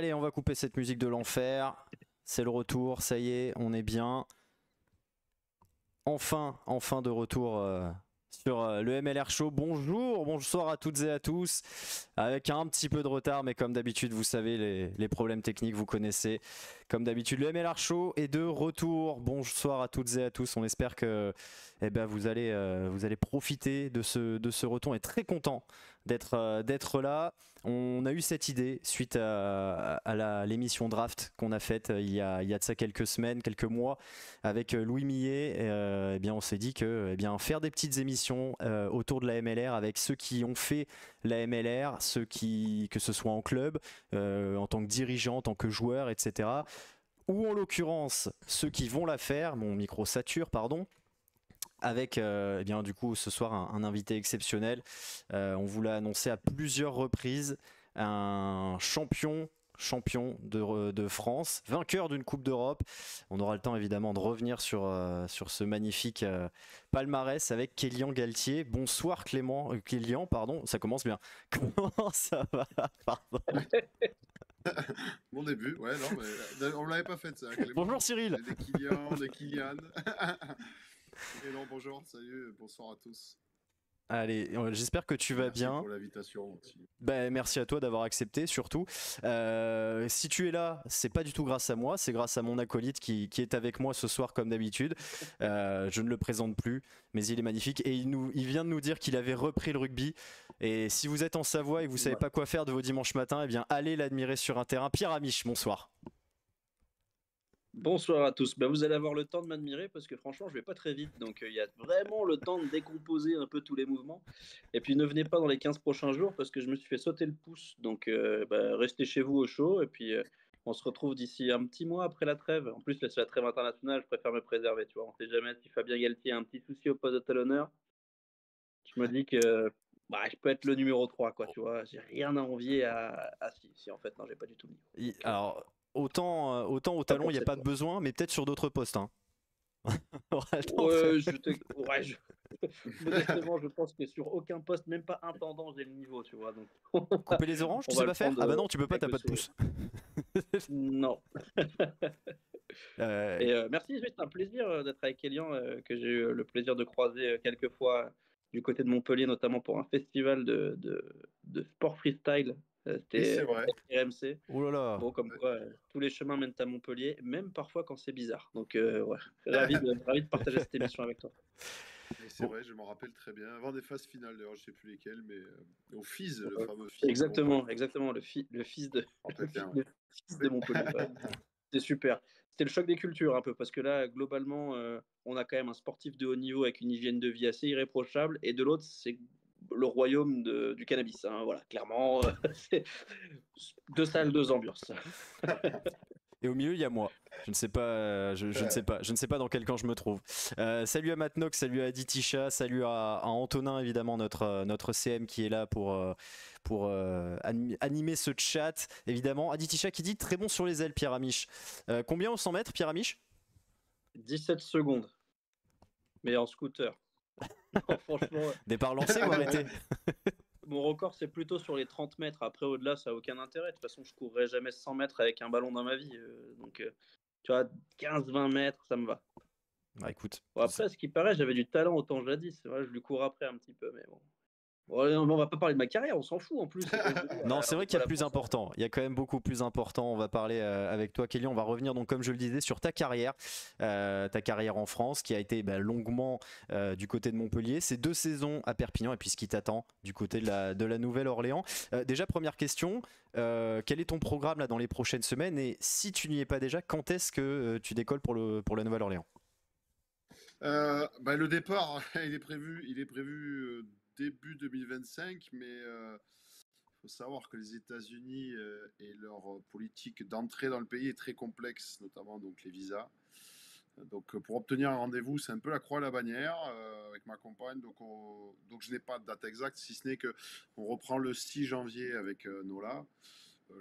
Allez, on va couper cette musique de l'enfer. C'est le retour, ça y est, on est bien. Enfin de retour sur le MLR Show. Bonsoir à toutes et à tous. Avec un petit peu de retard, mais comme d'habitude, vous savez, les problèmes techniques, vous connaissez. Comme d'habitude, le MLR Show est de retour. Bonsoir à toutes et à tous. On espère que vous allez profiter de ce retour. On est très content d'être là. On a eu cette idée suite à l'émission Draft qu'on a faite il y a de ça quelques semaines, quelques mois, avec Louis Millet. On s'est dit que faire des petites émissions autour de la MLR avec ceux qui ont fait la MLR, que ce soit en club, en tant que dirigeant, en tant que joueur, etc. Ou en l'occurrence ceux qui vont la faire, mon micro sature, pardon. Avec du coup ce soir un invité exceptionnel. On vous l'a annoncé à plusieurs reprises, un champion de France, vainqueur d'une Coupe d'Europe. On aura le temps évidemment de revenir sur ce magnifique palmarès avec Kélian Galtier. Bonsoir Kélian, pardon, ça commence bien. Comment ça va? Pardon. Bon début, ouais, non, mais on l'avait pas fait ça. Clément. Bonjour Cyril. Des Kylian. Et non, bonjour, salut, bonsoir à tous. Allez, j'espère que tu vas bien. Merci pour l'invitation aussi. Merci à toi d'avoir accepté surtout. Si tu es là, c'est pas du tout grâce à moi, c'est grâce à mon acolyte qui est avec moi ce soir comme d'habitude. Je ne le présente plus, mais il est magnifique et il vient de nous dire qu'il avait repris le rugby. Et si vous êtes en Savoie et que vous savez pas quoi faire de vos dimanches matins, allez l'admirer sur un terrain. Pierre Amiche, bonsoir. Bonsoir à tous. Vous allez avoir le temps de m'admirer parce que franchement, je vais pas très vite. Donc, il y a vraiment le temps de décomposer un peu tous les mouvements. Et puis, ne venez pas dans les 15 prochains jours parce que je me suis fait sauter le pouce. Donc, restez chez vous au chaud. Et puis, on se retrouve d'ici un petit mois après la trêve. En plus, là, c'est la trêve internationale. Je préfère me préserver. Tu vois, on sait jamais si Fabien Galtier a un petit souci au poste de talonneur. Je me dis que je peux être le numéro 3, quoi. Tu vois, j'ai rien à envier à si en fait, non, j'ai pas du tout le niveau. Alors, autant au talon, il n'y a pas de besoin, mais peut-être sur d'autres postes. Hein. Honnêtement, je pense que sur aucun poste, même pas intendant, j'ai le niveau, tu vois. Donc... Couper les oranges, tu sais pas faire? Ah bah non, tu peux pas, t'as pas de pouce. Non. Merci, c'est un plaisir d'être avec Kélian, que j'ai eu le plaisir de croiser quelques fois du côté de Montpellier, notamment pour un festival de sport freestyle. C'était RMC. Oh là là. Bon, comme quoi, tous les chemins mènent à Montpellier, même parfois quand c'est bizarre. Donc, ravi de partager cette émission avec toi. C'est vrai, je m'en rappelle très bien. Avant des phases finales, d'ailleurs, je ne sais plus lesquelles, mais au FIS, le fameux FIS. Exactement, le fils de Montpellier. C'est super. C'était le choc des cultures un peu, parce que là, globalement, on a quand même un sportif de haut niveau avec une hygiène de vie assez irréprochable, et de l'autre, c'est le royaume du cannabis. Hein, voilà, clairement, c'est 2 salles, 2 ambiances. Et au milieu, il y a moi. Je ne sais pas, je ne sais pas dans quel camp je me trouve. Salut à Matnox, salut à Aditisha, salut à Antonin, évidemment, notre CM qui est là pour animer ce chat. Évidemment, Aditisha qui dit très bon sur les ailes, Pierre Amiche. Combien au 100 mètres, Pierre Amiche? 17 secondes. Mais en scooter. Non, franchement. Départ lancé ou arrêté? Mon record, c'est plutôt sur les 30 mètres. Après, au-delà, ça n'a aucun intérêt. De toute façon, je ne courrai jamais 100 mètres avec un ballon dans ma vie. Donc, tu vois, 15-20 mètres, ça me va. Bah écoute. Bon, après, ce qui paraît, j'avais du talent autant jadis. C'est vrai, je lui cours après un petit peu, mais bon. On va pas parler de ma carrière, on s'en fout en plus. Non, c'est vrai qu'il y a plus important. Il y a quand même beaucoup plus important. On va parler avec toi, Kelly. On va revenir, donc, comme je le disais, sur ta carrière en France, qui a été longuement du côté de Montpellier. C'est 2 saisons à Perpignan et puis ce qui t'attend du côté de la Nouvelle-Orléans. Déjà, première question, quel est ton programme là dans les prochaines semaines? Et si tu n'y es pas déjà, quand est-ce que tu décolles pour la Nouvelle-Orléans? Le départ, il est prévu début 2025, mais il faut savoir que les États-Unis et leur politique d'entrée dans le pays est très complexe, notamment donc les visas. Donc pour obtenir un rendez-vous, c'est un peu la croix à la bannière avec ma compagne. Donc je n'ai pas de date exacte, si ce n'est que on reprend le 6 janvier avec Nola.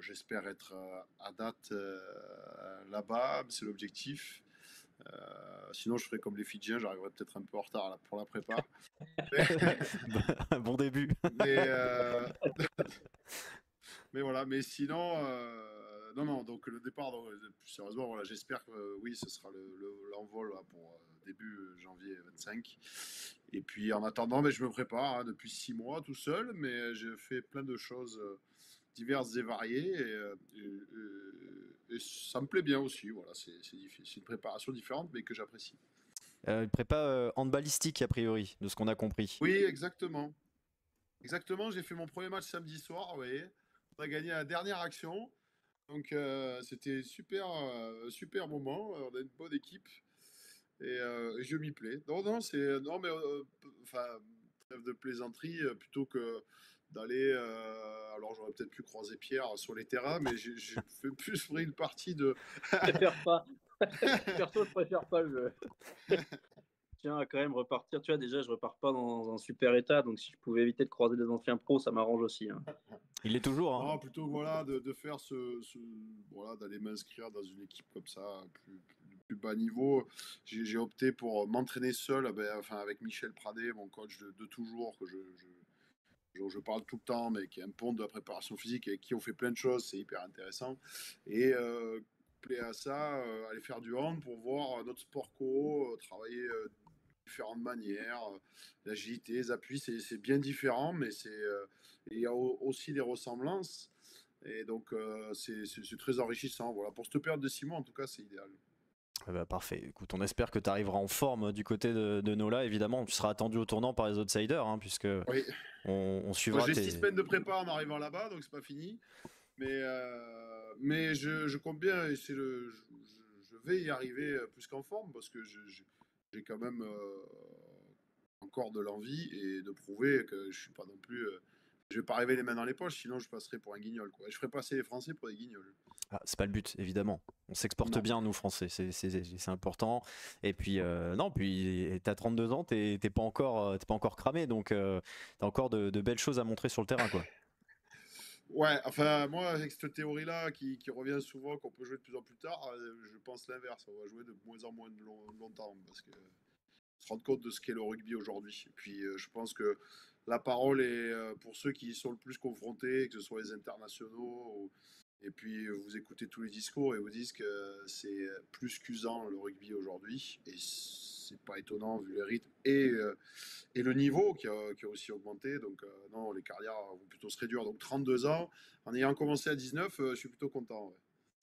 J'espère être à date là-bas, c'est l'objectif. Sinon, je ferai comme les Fidjiens, j'arriverai peut-être un peu en retard pour la prépa. Bon début. Mais voilà, mais sinon, Non, donc le départ, donc, plus sérieusement, voilà, j'espère que oui, ce sera l'envol là, pour début janvier 25. Et puis en attendant, mais je me prépare depuis 6 mois tout seul, mais j'ai fait plein de choses diverses et variées. Et ça me plaît bien aussi. Voilà, c'est une préparation différente, mais que j'apprécie. Une prépa handballistique, a priori, de ce qu'on a compris. Oui, exactement. Exactement, j'ai fait mon premier match samedi soir, vous voyez. On a gagné la dernière action. Donc c'était super moment. On a une bonne équipe et je m'y plais. Non mais enfin trêve de plaisanterie plutôt que d'aller. Alors j'aurais peut-être pu croiser Pierre sur les terrains, mais j'ai fait plus pris une partie de. Je préfère pas. Perso, je préfère pas. Tiens à quand même repartir. Tu vois, déjà, je repars pas dans un super état, donc si je pouvais éviter de croiser des anciens pros, ça m'arrange aussi. Hein. Il l'est toujours, hein. Non, plutôt que voilà, de faire voilà, d'aller m'inscrire dans une équipe comme ça, plus bas niveau. J'ai opté pour m'entraîner seul, enfin, avec Michel Pradet, mon coach de toujours, dont je parle tout le temps, mais qui est un pont de la préparation physique et avec qui on fait plein de choses, c'est hyper intéressant. Et couplé à ça, aller faire du hand pour voir notre sport co, travailler différentes manières, l'agilité, les appuis, c'est bien différent, mais il y a aussi des ressemblances. Et donc, c'est très enrichissant. Voilà. Pour cette période de 6 mois, en tout cas, c'est idéal. Ah bah, parfait. Écoute, on espère que tu arriveras en forme du côté de Nola. Évidemment, tu seras attendu au tournant par les outsiders, hein, puisque Oui. on Moi, suivra j'ai tes. 6 semaines de prépa en arrivant là-bas, donc c'est pas fini. Mais je compte bien, et je vais y arriver plus qu'en forme, parce que j'ai quand même encore de l'envie et de prouver que je suis pas non plus. Je vais pas arriver les mains dans les poches, sinon je passerai pour un guignol, quoi. Je ferai passer les Français pour des guignols. Ah, c'est pas le but, évidemment. On s'exporte Non. bien, nous, Français. C'est important. Et puis, non, puis t'as 32 ans, t'es pas encore cramé. Donc, t'as encore de belles choses à montrer sur le terrain, quoi. Ouais, enfin, moi, avec cette théorie-là qui revient souvent, qu'on peut jouer de plus en plus tard, je pense l'inverse. On va jouer de moins en moins longtemps, parce que se rendre compte de ce qu'est le rugby aujourd'hui. Et puis, je pense que la parole est pour ceux qui y sont le plus confrontés, que ce soit les internationaux, et puis vous écoutez tous les discours et vous disent que c'est plus qu'usant le rugby aujourd'hui. Et c'est pas étonnant vu les rythmes et le niveau qui a aussi augmenté. Donc, non, les carrières vont plutôt se réduire. Donc, 32 ans, en ayant commencé à 19, je suis plutôt content. Ouais.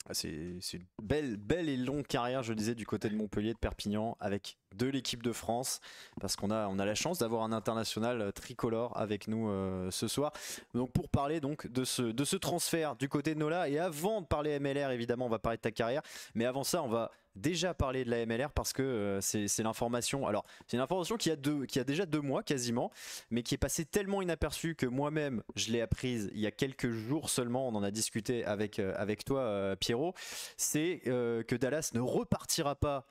Ah, c'est une belle et longue carrière, je disais, du côté de Montpellier, de Perpignan, avec de l'équipe de France, parce on a la chance d'avoir un international tricolore avec nous ce soir. Donc pour parler donc de ce transfert du côté de Nola, et avant de parler MLR, évidemment, on va parler de ta carrière, mais avant ça, on va déjà parler de la MLR parce que c'est l'information. Alors, c'est une information qui a déjà 2 mois quasiment, mais qui est passée tellement inaperçue que moi-même je l'ai apprise il y a quelques jours seulement. On en a discuté avec toi, Pierrot. C'est que Dallas ne repartira pas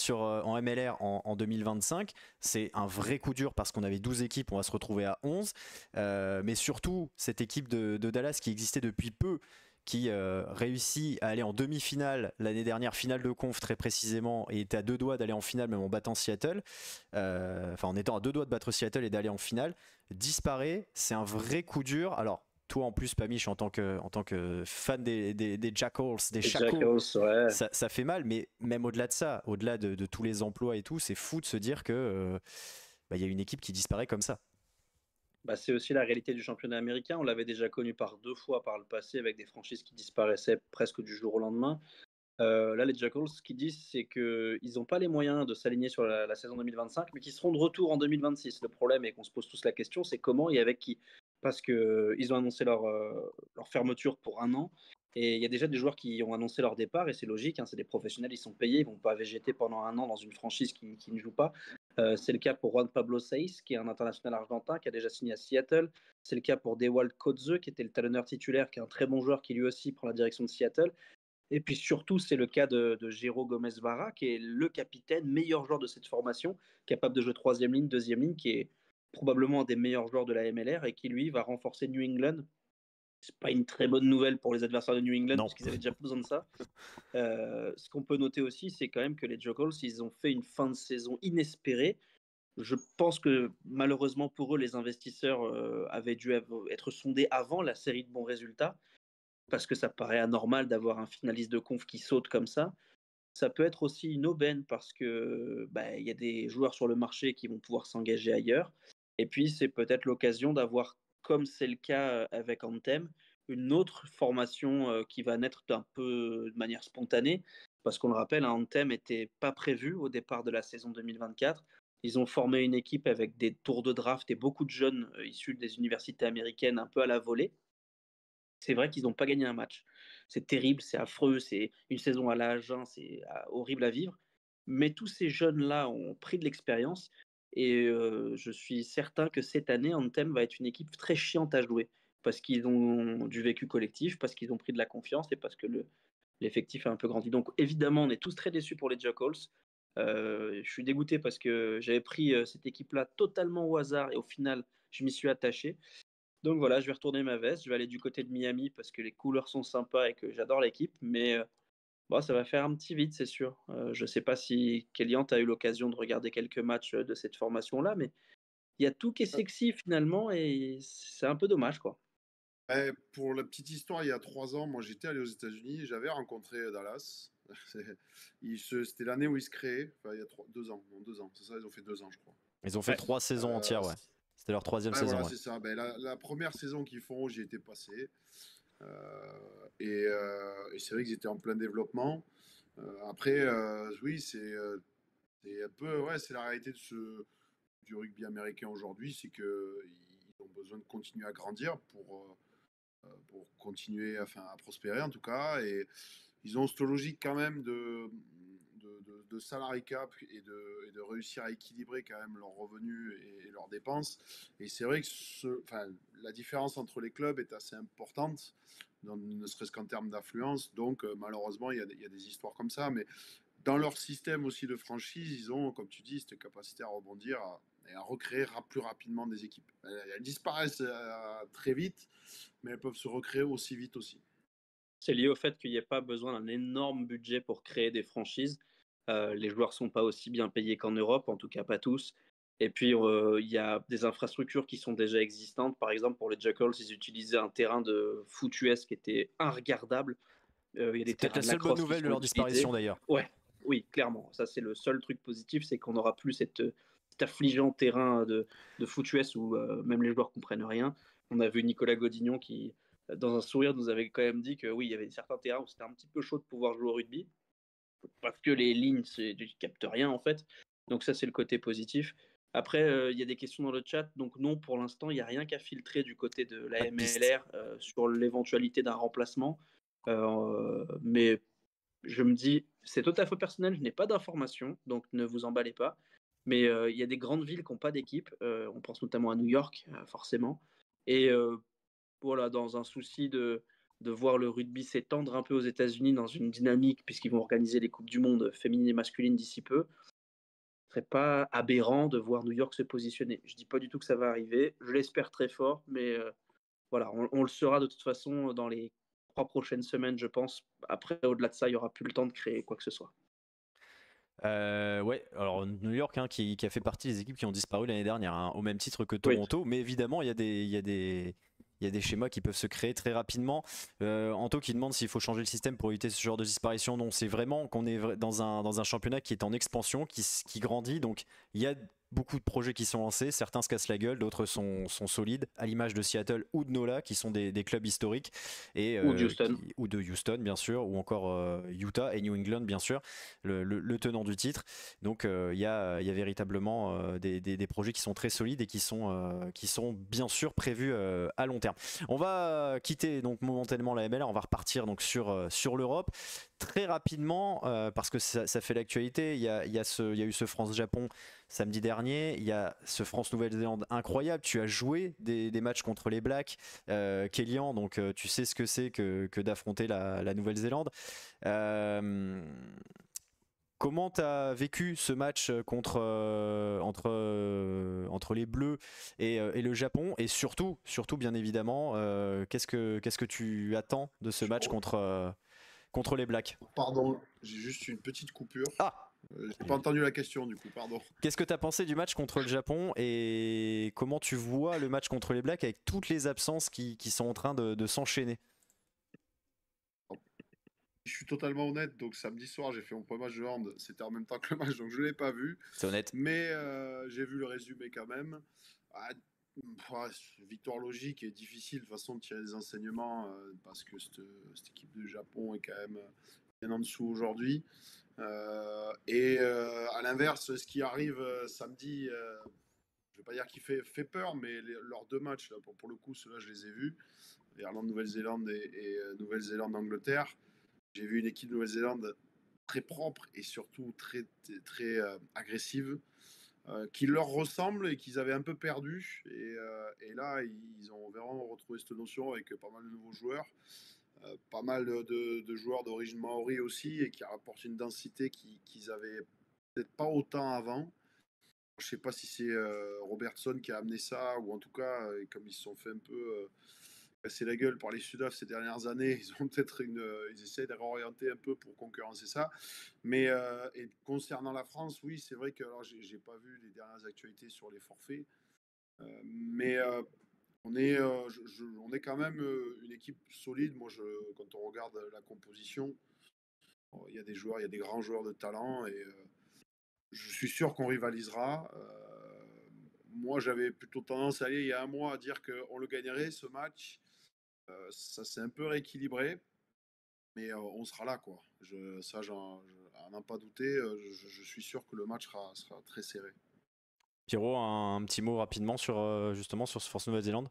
en MLR en 2025. C'est un vrai coup dur parce qu'on avait 12 équipes, on va se retrouver à 11. Mais surtout, cette équipe de Dallas qui existait depuis peu, qui réussit à aller en demi-finale l'année dernière, finale de conf très précisément, et était à 2 doigts d'aller en finale même en battant Seattle, enfin en étant à 2 doigts de battre Seattle et d'aller en finale, disparaît. C'est un vrai coup dur. Alors toi en plus, Pamiche, en tant que fan des Jackals, des Chacos, ouais. ça fait mal, mais même au-delà de ça, au-delà de tous les emplois et tout, c'est fou de se dire que y a une équipe qui disparaît comme ça. Bah, c'est aussi la réalité du championnat américain. On l'avait déjà connu par 2 fois par le passé avec des franchises qui disparaissaient presque du jour au lendemain. Là, les Jackals, ce qu'ils disent, c'est qu'ils n'ont pas les moyens de s'aligner sur la saison 2025, mais qu'ils seront de retour en 2026. Le problème est qu'on se pose tous la question, c'est comment et avec qui. Parce qu'ils ont annoncé leur fermeture pour 1 an. Et il y a déjà des joueurs qui ont annoncé leur départ, et c'est logique, hein, c'est des professionnels, ils sont payés, ils ne vont pas végéter pendant 1 an dans une franchise qui ne joue pas. C'est le cas pour Juan Pablo Saiz, qui est un international argentin, qui a déjà signé à Seattle. C'est le cas pour Dewald Kotze, qui était le talonneur titulaire, qui est un très bon joueur, qui lui aussi prend la direction de Seattle. Et puis surtout, c'est le cas de Jero Gomez-Vara, qui est le capitaine, meilleur joueur de cette formation, capable de jouer troisième ligne, deuxième ligne, qui est probablement un des meilleurs joueurs de la MLR et qui, lui, va renforcer New England. C'est pas une très bonne nouvelle pour les adversaires de New England, Non. parce qu'ils avaient déjà besoin de ça. Ce qu'on peut noter aussi, c'est quand même que les Jackals, ils ont fait une fin de saison inespérée. Je pense que malheureusement pour eux, les investisseurs avaient dû être sondés avant la série de bons résultats. parce que ça paraît anormal d'avoir un finaliste de conf qui saute comme ça. Ça peut être aussi une aubaine parce que y a des joueurs sur le marché qui vont pouvoir s'engager ailleurs. Et puis, c'est peut-être l'occasion d'avoir, comme c'est le cas avec Anthem, une autre formation qui va naître d'un peu de manière spontanée. Parce qu'on le rappelle, Anthem n'était pas prévu au départ de la saison 2024. Ils ont formé une équipe avec des tours de draft et beaucoup de jeunes issus des universités américaines un peu à la volée. C'est vrai qu'ils n'ont pas gagné un match. C'est terrible, c'est affreux, c'est une saison à la jeun, c'est horrible à vivre. Mais tous ces jeunes-là ont pris de l'expérience et je suis certain que cette année, Anthem va être une équipe très chiante à jouer parce qu'ils ont du vécu collectif, parce qu'ils ont pris de la confiance et parce que l'effectif a un peu grandi. Donc évidemment, on est tous très déçus pour les Jackals. Je suis dégoûté parce que j'avais pris cette équipe-là totalement au hasard et au final, je m'y suis attaché. Donc voilà, je vais retourner ma veste, je vais aller du côté de Miami parce que les couleurs sont sympas et que j'adore l'équipe, mais ça va faire un petit vide, c'est sûr. Je ne sais pas si Kélian, tu as eu l'occasion de regarder quelques matchs de cette formation-là, mais il y a tout qui est sexy finalement et c'est un peu dommage, quoi. Pour la petite histoire, il y a 3 ans, moi j'étais allé aux États-Unis et j'avais rencontré Dallas. C'était l'année où ils se créaient, enfin il y a 2 ans, non 2 ans, c'est ça, ils ont fait 2 ans, je crois. Ils ont fait 3 saisons entières, ouais. C'était leur 3e saison. Voilà, ouais. c'est ça. La première saison qu'ils font, j'y étais passé. Et c'est vrai qu'ils étaient en plein développement. Après, oui, c'est un peu, ouais, c'est la réalité du rugby américain aujourd'hui, c'est qu'ils ont besoin de continuer à grandir pour continuer à prospérer en tout cas. Et ils ont cette logique quand même de salary cap et de réussir à équilibrer quand même leurs revenus et leurs dépenses. Et c'est vrai que la différence entre les clubs est assez importante, ne serait-ce qu'en termes d'affluence. Donc malheureusement, il y a des histoires comme ça. Mais dans leur système aussi de franchise, ils ont, comme tu dis, cette capacité à rebondir et à recréer plus rapidement des équipes. Elles disparaissent très vite, mais elles peuvent se recréer aussi vite aussi. C'est lié au fait qu'il n'y ait pas besoin d'un énorme budget pour créer des franchises. Les joueurs ne sont pas aussi bien payés qu'en Europe, en tout cas pas tous. Et puis, il y a des infrastructures qui sont déjà existantes. Par exemple, pour les Jackals, ils utilisaient un terrain de foot US qui était inregardable. Il y a des C'est peut-être la seule bonne nouvelle de leur disparition d'ailleurs. Ouais, oui, clairement. Ça, c'est le seul truc positif, c'est qu'on n'aura plus cet affligeant terrain de foot US où même les joueurs comprennent rien. On a vu Nicolas Godignon qui, dans un sourire, nous avait quand même dit que oui, il y avait certains terrains où c'était un petit peu chaud de pouvoir jouer au rugby parce que les lignes ne captent rien en fait. Donc ça, c'est le côté positif. Après, il y a des questions dans le chat. Donc non, pour l'instant, il n'y a rien qu'à filtrer du côté de la MLR sur l'éventualité d'un remplacement. Mais je me dis, c'est tout à fait personnel, je n'ai pas d'informations, donc ne vous emballez pas. Mais il y a des grandes villes qui n'ont pas d'équipe. On pense notamment à New York, forcément. Et voilà, dans un souci de voir le rugby s'étendre un peu aux États-Unis dans une dynamique, puisqu'ils vont organiser les Coupes du Monde féminines et masculines d'ici peu, ce serait pas aberrant de voir New York se positionner. Je dis pas du tout que ça va arriver, je l'espère très fort, mais voilà, on le saura de toute façon dans les 3 prochaines semaines, je pense. Après, au-delà de ça, il n'y aura plus le temps de créer quoi que ce soit. Ouais, alors New York qui a fait partie des équipes qui ont disparu l'année dernière, au même titre que Toronto, oui. Mais évidemment il y a des schémas qui peuvent se créer très rapidement. Anto qui demande s'il faut changer le système pour éviter ce genre de disparition. Non, c'est vraiment qu'on est dans un championnat qui est en expansion, qui grandit, donc il y a beaucoup de projets qui sont lancés, certains se cassent la gueule, d'autres sont solides, à l'image de Seattle ou de NOLA qui sont des clubs historiques, et, ou de Houston. ou de Houston bien sûr, ou encore Utah et New England bien sûr, le tenant du titre. Donc il y a véritablement des projets qui sont très solides et qui sont bien sûr prévus à long terme. On va quitter donc momentanément la MLR, on va repartir donc sur l'Europe très rapidement parce que ça fait l'actualité. Il y a eu ce France-Japon samedi dernier, il y a ce France-Nouvelle-Zélande incroyable. Tu as joué des matchs contre les Blacks, Kélian, donc tu sais ce que c'est que d'affronter la Nouvelle-Zélande. Comment tu as vécu ce match entre les Bleus et le Japon, et surtout bien évidemment, qu'est-ce que tu attends de ce match contre les Blacks? Pardon, j'ai juste une petite coupure. J'ai pas entendu la question du coup, pardon. Qu'est-ce que tu as pensé du match contre le Japon et comment tu vois le match contre les Blacks avec toutes les absences qui sont en train de s'enchaîner? Je suis totalement honnête, donc samedi soir, j'ai fait mon premier match de hand. C'était en même temps que le match, donc je ne l'ai pas vu. C'est honnête. Mais j'ai vu le résumé quand même. Ah, victoire logique et difficile, de toute façon, de tirer des enseignements parce que cette équipe de Japon est quand même bien en dessous aujourd'hui. À l'inverse, ce qui arrive samedi, je ne vais pas dire qu'il fait peur, mais leurs deux matchs, là, pour le coup, ceux-là, je les ai vus. Irlande, Nouvelle-Zélande et Nouvelle-Zélande, Angleterre. J'ai vu une équipe de Nouvelle-Zélande très propre et surtout très agressive, qui leur ressemble et qu'ils avaient un peu perdu. Et là, ils ont vraiment retrouvé cette notion avec pas mal de nouveaux joueurs, pas mal de joueurs d'origine maori aussi, et qui apportent une densité qu'ils avaient peut-être pas autant avant. Je sais pas si c'est Robertson qui a amené ça, ou en tout cas, comme ils se sont fait un peu casser la gueule par les Sudaf ces dernières années, ils ont peut-être ils essaient de réorienter un peu pour concurrencer ça. Mais et concernant la France, oui, c'est vrai que alors j'ai pas vu les dernières actualités sur les forfaits, mais on est quand même une équipe solide. Moi, quand on regarde la composition, il y a des joueurs, il y a des grands joueurs de talent, et je suis sûr qu'on rivalisera. Moi, j'avais plutôt tendance à aller il y a un mois à dire qu'on le gagnerait ce match. Ça s'est un peu rééquilibré, mais on sera là, quoi. À n'en pas douter, je suis sûr que le match sera très serré. Pierrot, un petit mot rapidement sur justement sur ce France Nouvelle-Zélande.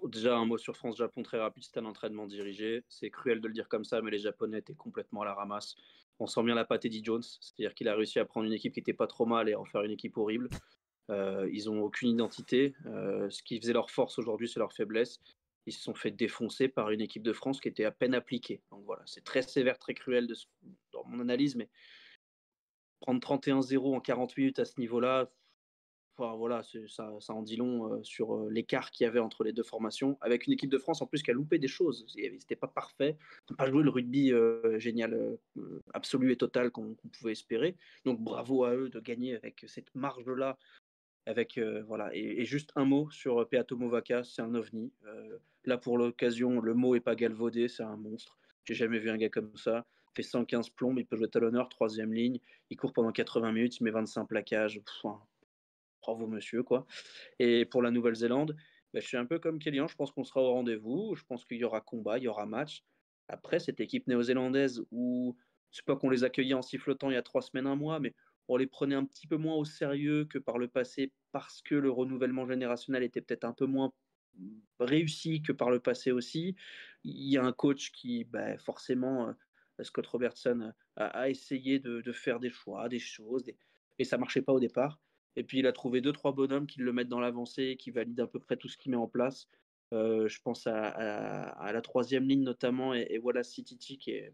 Déjà, un mot sur France-Japon très rapide, c'était un entraînement dirigé. C'est cruel de le dire comme ça, mais les Japonais étaient complètement à la ramasse. On sent bien la patte Eddie Jones, c'est-à-dire qu'il a réussi à prendre une équipe qui était pas trop mal et à en faire une équipe horrible. Ils ont aucune identité. Ce qui faisait leur force aujourd'hui, c'est leur faiblesse. Ils se sont fait défoncer par une équipe de France qui était à peine appliquée. Donc voilà, c'est très sévère, très cruel dans mon analyse, mais prendre 31-0 en 40 minutes à ce niveau-là, enfin, voilà, ça en dit long sur l'écart qu'il y avait entre les deux formations, avec une équipe de France en plus qui a loupé des choses. C'était pas parfait. Ils n'ont pas joué le rugby génial, absolu et total qu'on pouvait espérer. Donc bravo à eux de gagner avec cette marge-là. Avec, voilà. Et juste un mot sur Peato Movaca, c'est un ovni. Là, pour l'occasion, le mot est pas galvaudé, c'est un monstre. J'ai jamais vu un gars comme ça. Il fait 115 plombes, il peut jouer talonneur, troisième ligne. Il court pendant 80 minutes, il met 25 plaquages. Bravo monsieur, quoi. Et pour la Nouvelle-Zélande, je suis un peu comme Kélian, je pense qu'on sera au rendez-vous, je pense qu'il y aura combat, il y aura match. Après, cette équipe néo-zélandaise, où c'est pas qu'on les accueillait en sifflotant il y a 3 semaines, un mois, mais on les prenait un petit peu moins au sérieux que par le passé, parce que le renouvellement générationnel était peut-être un peu moins réussi que par le passé aussi. Il y a un coach qui, forcément, Scott Robertson, a essayé de faire des choix, des choses, et ça marchait pas au départ. Et puis il a trouvé 2-3 bonhommes qui le mettent dans l'avancée, qui valident à peu près tout ce qu'il met en place. Je pense à la troisième ligne notamment, et Wallace Titi qui est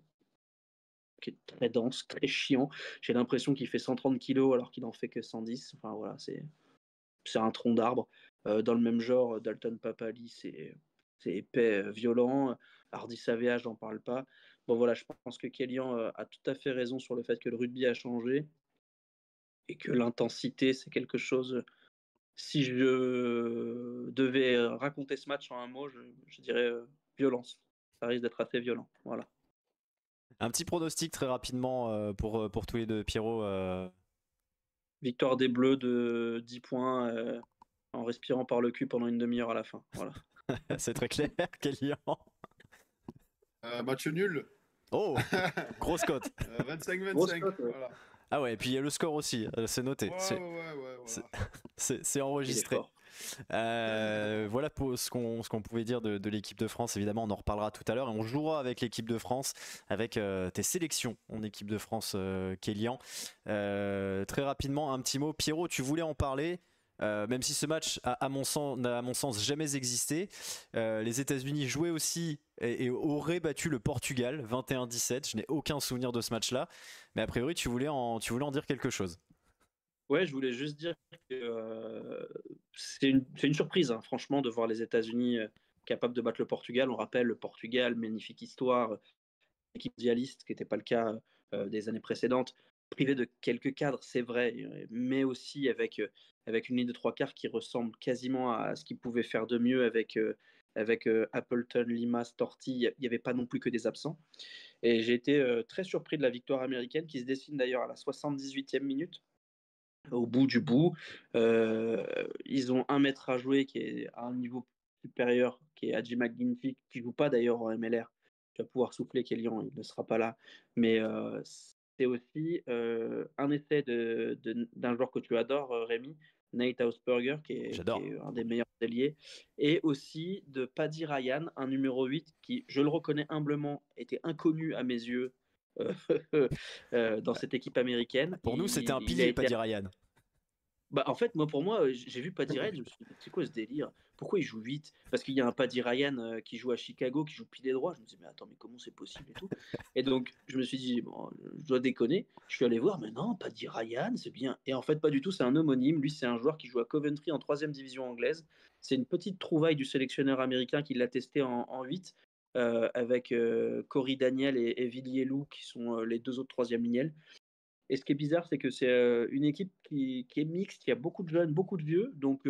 très dense, très chiant. J'ai l'impression qu'il fait 130 kilos alors qu'il n'en fait que 110. Enfin voilà, c'est un tronc d'arbre. Dans le même genre, Dalton Papali, c'est épais, violent. Hardy Savea, j'en parle pas. Bon voilà, je pense que Kélian a tout à fait raison sur le fait que le rugby a changé et que l'intensité, c'est quelque chose. Si je devais raconter ce match en un mot, je dirais violence. Ça risque d'être assez violent. Voilà. Un petit pronostic très rapidement pour tous les deux, Pierrot. Victoire des Bleus de 10 points en respirant par le cul pendant une demi-heure à la fin. Voilà. C'est très clair, Kélian. Match nul. Oh, grosse cote. 25-25. Voilà. Ah ouais, et puis il y a le score aussi, c'est noté. Ouais, voilà. C'est enregistré. Voilà pour ce qu'on pouvait dire de l'équipe de France. Évidemment, on en reparlera tout à l'heure et on jouera avec l'équipe de France, avec tes sélections en équipe de France, Kélian. Très rapidement, un petit mot. Pierrot, tu voulais en parler. Même si ce match à mon sens jamais existé, les États-Unis jouaient aussi et auraient battu le Portugal 21-17. Je n'ai aucun souvenir de ce match-là, mais a priori tu voulais en dire quelque chose. Ouais, je voulais juste dire que c'est une surprise, hein, franchement, de voir les États-Unis capables de battre le Portugal. On rappelle le Portugal, magnifique histoire, équipe mondialiste, qui n'était pas le cas des années précédentes, privé de quelques cadres, c'est vrai, mais aussi avec une ligne de trois quarts qui ressemble quasiment à ce qu'ils pouvaient faire de mieux avec Appleton, Limas, Torti. Il n'y avait pas non plus que des absents. Et j'ai été très surpris de la victoire américaine qui se dessine d'ailleurs à la 78e minute. Au bout du bout, ils ont un maître à jouer qui est à un niveau supérieur, qui est Hadji McGinty, qui ne joue pas d'ailleurs en MLR. Tu vas pouvoir souffler Kélian, il ne sera pas là. Mais c'est aussi un essai d'un joueur que tu adores, Rémi, Nate Hausberger, qui est un des meilleurs ailiers, et aussi de Paddy Ryan, un numéro 8 qui, je le reconnais humblement, était inconnu à mes yeux dans cette équipe américaine. Pour nous, c'était un pilier, Paddy Ryan. Bah, en fait, pour moi, j'ai vu Paddy Ryan, je me suis dit, c'est quoi ce délire? Pourquoi il joue vite? Parce qu'il y a un Paddy Ryan qui joue à Chicago, qui joue pilier droit. Je me dis, mais attends, mais comment c'est possible et tout? Et donc, je me suis dit, bon, je dois déconner. Je suis allé voir, mais non, Paddy Ryan, c'est bien. Et en fait, pas du tout, c'est un homonyme. Lui, c'est un joueur qui joue à Coventry en 3e division anglaise. C'est une petite trouvaille du sélectionneur américain qui l'a testé en 8, avec Corey Daniel et Villiers Lou, qui sont les deux autres 3e lignels. Et ce qui est bizarre, c'est que c'est une équipe qui est mixte, il y a beaucoup de jeunes, beaucoup de vieux. Donc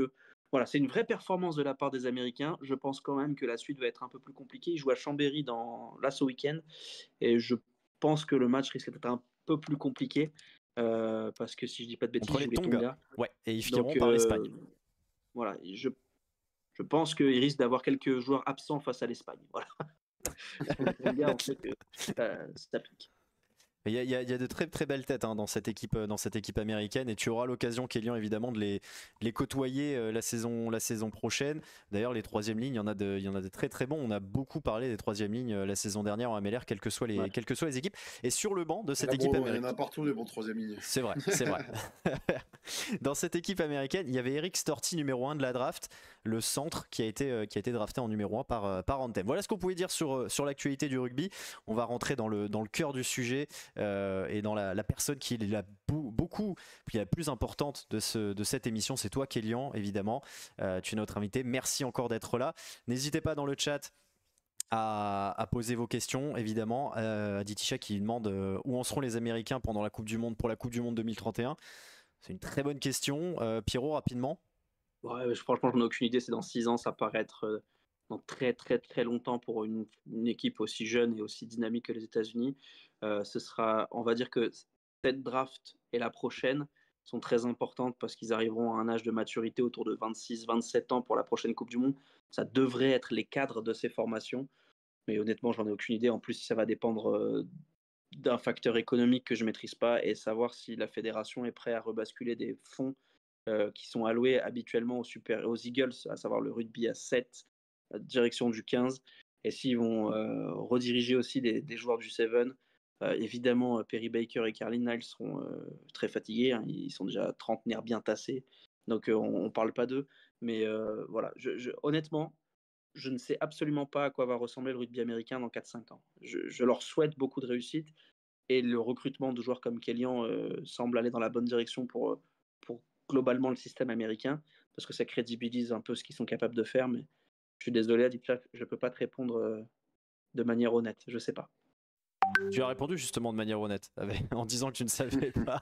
voilà, c'est une vraie performance de la part des Américains. Je pense quand même que la suite va être un peu plus compliquée. Ils jouent à Chambéry là ce week-end. Et je pense que le match risque d'être un peu plus compliqué. Parce que si je dis pas de bêtises, ils jouent les Tonga. Ouais, et ils finiront par l'Espagne. Voilà, je pense qu'ils risquent d'avoir quelques joueurs absents face à l'Espagne. Voilà. Les Tonga, on sait que ça pique. Il y a de très très belles têtes dans cette équipe américaine, et tu auras l'occasion, Kélian, évidemment, de les côtoyer la saison prochaine. D'ailleurs, les 3e lignes, il y en a de très très bons. On a beaucoup parlé des 3e lignes la saison dernière en MLR, quelles que soient les équipes. Et sur le banc de cette équipe américaine, il y en a partout des bons 3e lignes. C'est vrai. Dans cette équipe américaine, il y avait Eric Storti, numéro 1 de la draft, le centre qui a été drafté en numéro 1 par Anthem. Voilà ce qu'on pouvait dire sur l'actualité du rugby. On va rentrer dans le cœur du sujet. Et dans la personne qui est la plus importante de cette émission, c'est toi, Kélian, évidemment. Tu es notre invité. Merci encore d'être là. N'hésitez pas dans le chat à poser vos questions, évidemment. Ditisha qui demande où en seront les Américains pendant la Coupe du Monde, pour la Coupe du Monde 2031. C'est une très bonne question. Pierrot, rapidement. Ouais, franchement, je n'ai aucune idée. C'est dans 6 ans, ça paraît être dans très très très longtemps pour une équipe aussi jeune et aussi dynamique que les États-Unis. Ce sera, on va dire que cette draft et la prochaine sont très importantes parce qu'ils arriveront à un âge de maturité autour de 26-27 ans pour la prochaine Coupe du Monde. Ça devrait être les cadres de ces formations, mais honnêtement, j'en ai aucune idée. En plus, ça va dépendre d'un facteur économique que je ne maîtrise pas, et savoir si la fédération est prête à rebasculer des fonds qui sont alloués habituellement aux Eagles, à savoir le rugby à 7, direction du 15, et s'ils vont rediriger aussi des joueurs du 7. Évidemment, Perry Baker et Carlin Niles seront très fatigués, hein, ils sont déjà trentenaires bien tassés, donc on ne parle pas d'eux, mais voilà, honnêtement, je ne sais absolument pas à quoi va ressembler le rugby américain dans 4-5 ans. Je leur souhaite beaucoup de réussite, et le recrutement de joueurs comme Kélian semble aller dans la bonne direction pour globalement le système américain, parce que ça crédibilise un peu ce qu'ils sont capables de faire, mais je suis désolé, Aditya, je ne peux pas te répondre de manière honnête, je ne sais pas. Tu as répondu justement de manière honnête, en disant que tu ne savais pas.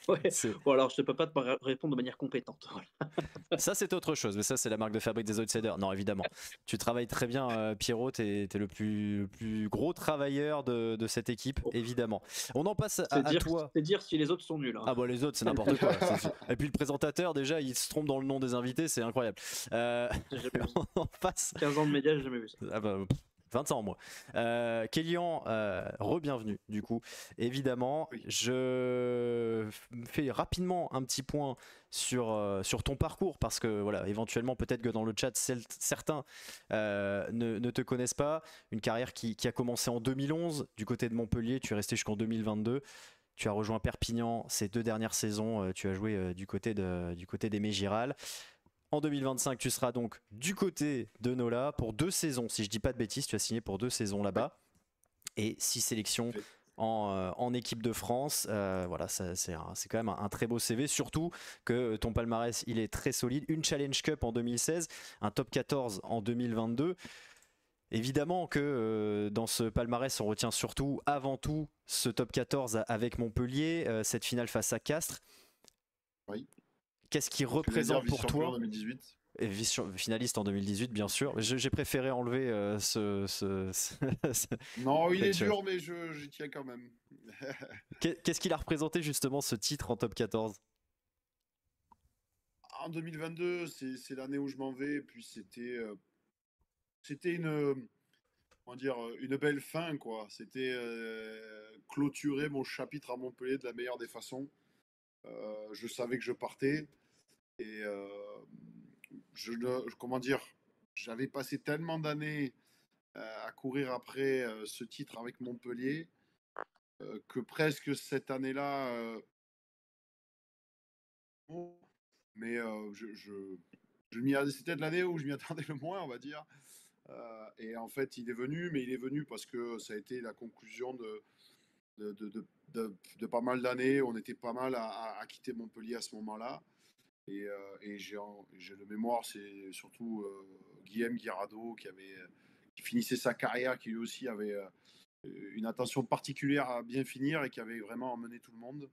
Ouais. Bon, alors je ne peux pas te répondre de manière compétente. Voilà. Ça, c'est autre chose, mais ça, c'est la marque de fabrique des outsiders. Non, évidemment. Tu travailles très bien, Pierrot, tu es le plus gros travailleur de cette équipe, évidemment. On en passe à toi. C'est dire si les autres sont nuls. Hein. Ah bah les autres, c'est n'importe quoi. Et puis le présentateur, déjà, il se trompe dans le nom des invités, c'est incroyable. On passe... 15 ans de médias, j'ai jamais vu ça. Ah bah, 20 ans, moi. Kélian, re-bienvenue, du coup. Évidemment, oui. Je fais rapidement un petit point sur ton parcours, parce que, voilà, éventuellement, peut-être que dans le chat, certains ne te connaissent pas. Une carrière qui a commencé en 2011, du côté de Montpellier, tu es resté jusqu'en 2022. Tu as rejoint Perpignan ces 2 dernières saisons. Tu as joué du côté des Mégirales. En 2025, tu seras donc du côté de Nola pour 2 saisons. Si je dis pas de bêtises, tu as signé pour 2 saisons là-bas. Et 6 sélections en équipe de France. Voilà, c'est quand même un très beau CV. Surtout que ton palmarès, il est très solide. Une Challenge Cup en 2016, un top 14 en 2022. Évidemment que dans ce palmarès, on retient surtout, avant tout, ce top 14 avec Montpellier, cette finale face à Castres. Oui. Qu'est-ce qui représente pour toi 2018. Et finaliste en 2018, bien sûr. J'ai préféré enlever Non, il cette est chose. dur, mais j'y tiens quand même. Qu'est-ce qu'il a représenté justement ce titre en top 14? En 2022, c'est l'année où je m'en vais, et puis c'était une, comment dire, une belle fin, quoi. C'était clôturer mon chapitre à Montpellier de la meilleure des façons. Je savais que je partais et comment dire, j'avais passé tellement d'années à courir après ce titre avec Montpellier que presque cette année-là, mais c'était de l'année où je m'y attendais le moins, on va dire. Et en fait, il est venu, mais il est venu parce que ça a été la conclusion de pas mal d'années. On était pas mal à quitter Montpellier à ce moment-là. Et j'ai le mémoire, c'est surtout Guillaume Guirado qui finissait sa carrière, qui lui aussi avait une attention particulière à bien finir et qui avait vraiment emmené tout le monde.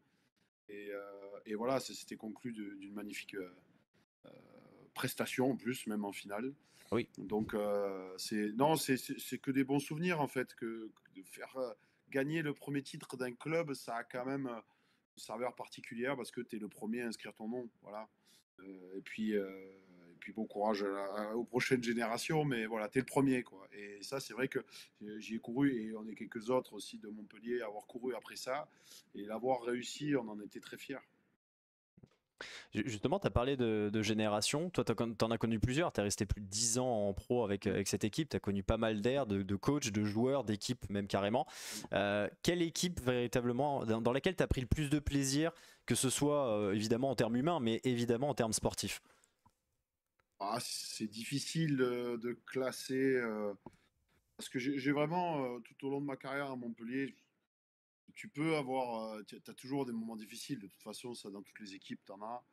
Et voilà, c'était conclu d'une magnifique prestation en plus, même en finale. Oui. Donc c'est que des bons souvenirs en fait, que de faire gagner le premier titre d'un club, ça a quand même une saveur particulière parce que tu es le premier à inscrire ton nom, voilà. Et puis bon courage aux prochaines générations, mais voilà, tu es le premier quoi. Et ça c'est vrai que j'y ai couru et on est quelques autres aussi de Montpellier à avoir couru après ça et l'avoir réussi, on en était très fiers. Justement, tu as parlé de génération. Toi, tu en as connu plusieurs. Tu es resté plus de 10 ans en pro avec cette équipe. Tu as connu pas mal d'airs, de coachs, de joueurs, d'équipes, même carrément. Quelle équipe véritablement dans laquelle tu as pris le plus de plaisir, que ce soit évidemment en termes humains, mais évidemment en termes sportifs? C'est difficile de classer parce que j'ai vraiment, tout au long de ma carrière à Montpellier, tu peux avoir, tu as toujours des moments difficiles. De toute façon, ça, dans toutes les équipes, tu en as.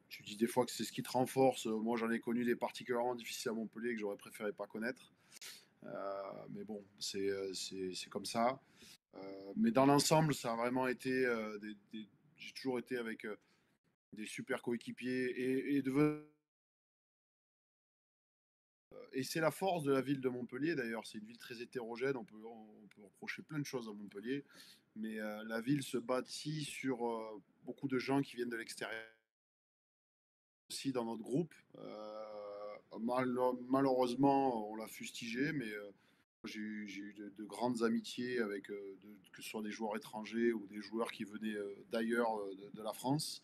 Tu dis des fois que c'est ce qui te renforce. Moi, j'en ai connu des particulièrement difficiles à Montpellier que j'aurais préféré pas connaître. Mais bon, c'est comme ça. Mais dans l'ensemble, ça a vraiment été j'ai toujours été avec des super coéquipiers et c'est la force de la ville de Montpellier d'ailleurs. C'est une ville très hétérogène. On peut reprocher plein de choses à Montpellier, mais la ville se bâtit sur beaucoup de gens qui viennent de l'extérieur. Aussi dans notre groupe, malheureusement, on l'a fustigé, mais j'ai eu de grandes amitiés avec que ce soit des joueurs étrangers ou des joueurs qui venaient d'ailleurs de la France.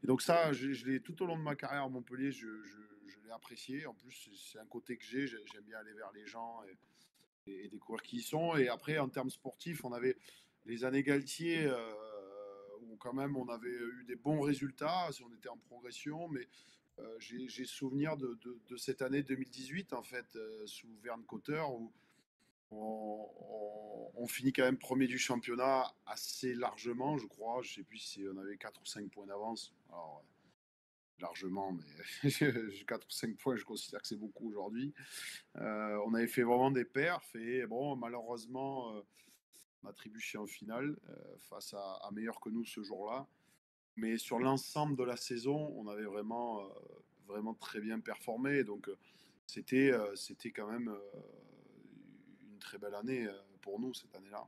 Et donc ça, je l'ai tout au long de ma carrière à Montpellier, je l'ai apprécié. En plus, c'est un côté que j'aime bien aller vers les gens et découvrir qui ils sont. Et après, en termes sportifs, on avait les années Galtier, où quand même on avait eu des bons résultats, si on était en progression, mais j'ai souvenir de cette année 2018, en fait, sous Verne Cotter, où on finit quand même premier du championnat assez largement, je crois. Je sais plus si on avait 4 ou 5 points d'avance. Alors, largement, mais 4 ou 5 points, je considère que c'est beaucoup aujourd'hui. On avait fait vraiment des perfs et bon, malheureusement, on a trébuché en finale face à meilleur que nous ce jour-là. Mais sur l'ensemble de la saison, on avait vraiment très bien performé. Donc, c'était quand même une très belle année pour nous cette année-là.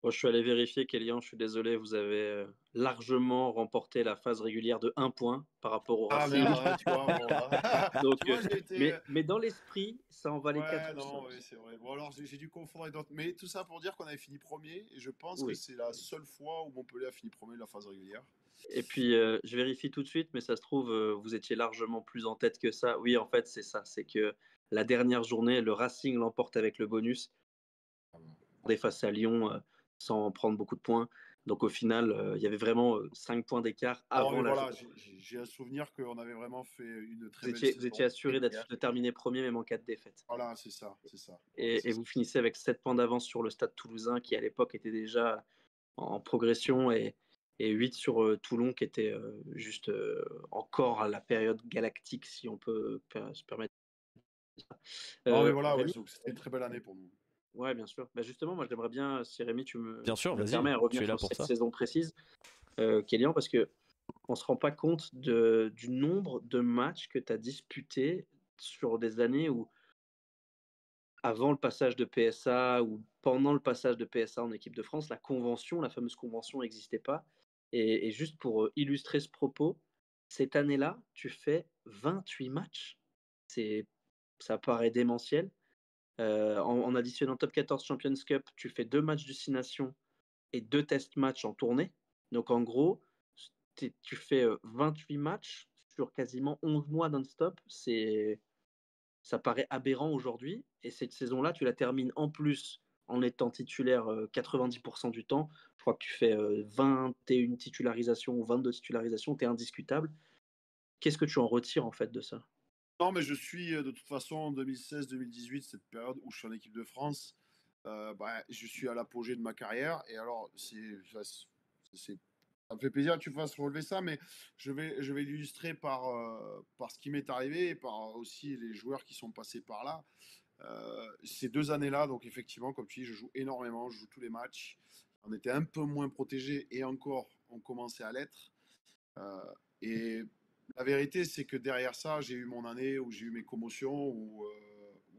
Moi, je suis allé vérifier, Kélian, je suis désolé, vous avez largement remporté la phase régulière de 1 point par rapport au Ah Racing. merde, ouais, tu vois, bon, Donc, tu vois, j'ai été. mais dans l'esprit, ça en valait 4 Ouais, ou non, 5. oui, c'est vrai. Bon, alors j'ai dû confondre avec d'autres. Mais tout ça pour dire qu'on avait fini premier. Et je pense que Oui. c'est la seule fois où Montpellier a fini premier de la phase régulière. Et puis, je vérifie tout de suite, mais ça se trouve, vous étiez largement plus en tête que ça. Oui, en fait, c'est ça. C'est que la dernière journée, le Racing l'emporte avec le bonus. On est face à Lyon sans prendre beaucoup de points. Donc, au final, il y avait vraiment 5 points d'écart Non, avant mais la voilà, journée. j'ai un souvenir qu'on avait vraiment fait une très Vous belle étiez, vous saison. étiez assuré de terminer premier, même en cas de défaite. Voilà, c'est ça, c'est ça. Et vous finissez avec 7 points d'avance sur le Stade Toulousain, qui à l'époque était déjà en progression, et 8 sur Toulon, qui était juste encore à la période galactique, si on peut se permettre. Non, mais voilà, ouais, Rémi, c'était une très belle année pour nous. ouais, bien sûr. Bah, justement, moi, j'aimerais bien, si Rémi, tu Bien sûr, me vas-y, permets, tu revenir es là sur pour cette ça. saison précise, Kélian, parce que on se rend pas compte du nombre de matchs que tu as disputés sur des années où, avant le passage de PSA ou pendant le passage de PSA en équipe de France, la fameuse convention n'existait pas. Et juste pour illustrer ce propos, cette année-là, tu fais 28 matchs. C'est, ça paraît démentiel. En additionnant Top 14 Champions Cup, tu fais 2 matchs du 6 Nations et 2 test matchs en tournée. Donc en gros, tu fais 28 matchs sur quasiment 11 mois non-stop. Ça paraît aberrant aujourd'hui. Et cette saison-là, tu la termines en plus en étant titulaire 90% du temps. Je crois que tu fais 21 titularisations ou 22 titularisations. Tu es indiscutable. Qu'est-ce que tu en retires en fait de ça? Non, mais je suis de toute façon en 2016-2018, cette période où je suis en équipe de France. Je suis à l'apogée de ma carrière. Et alors, ça me fait plaisir que tu fasses relever ça, mais je vais l'illustrer par ce qui m'est arrivé et par aussi les joueurs qui sont passés par là. Ces 2 années-là, donc effectivement, comme tu dis, je joue énormément, je joue tous les matchs. On était un peu moins protégés et encore, on commençait à l'être. Euh, et la vérité, c'est que derrière ça, j'ai eu mon année où j'ai eu mes commotions, où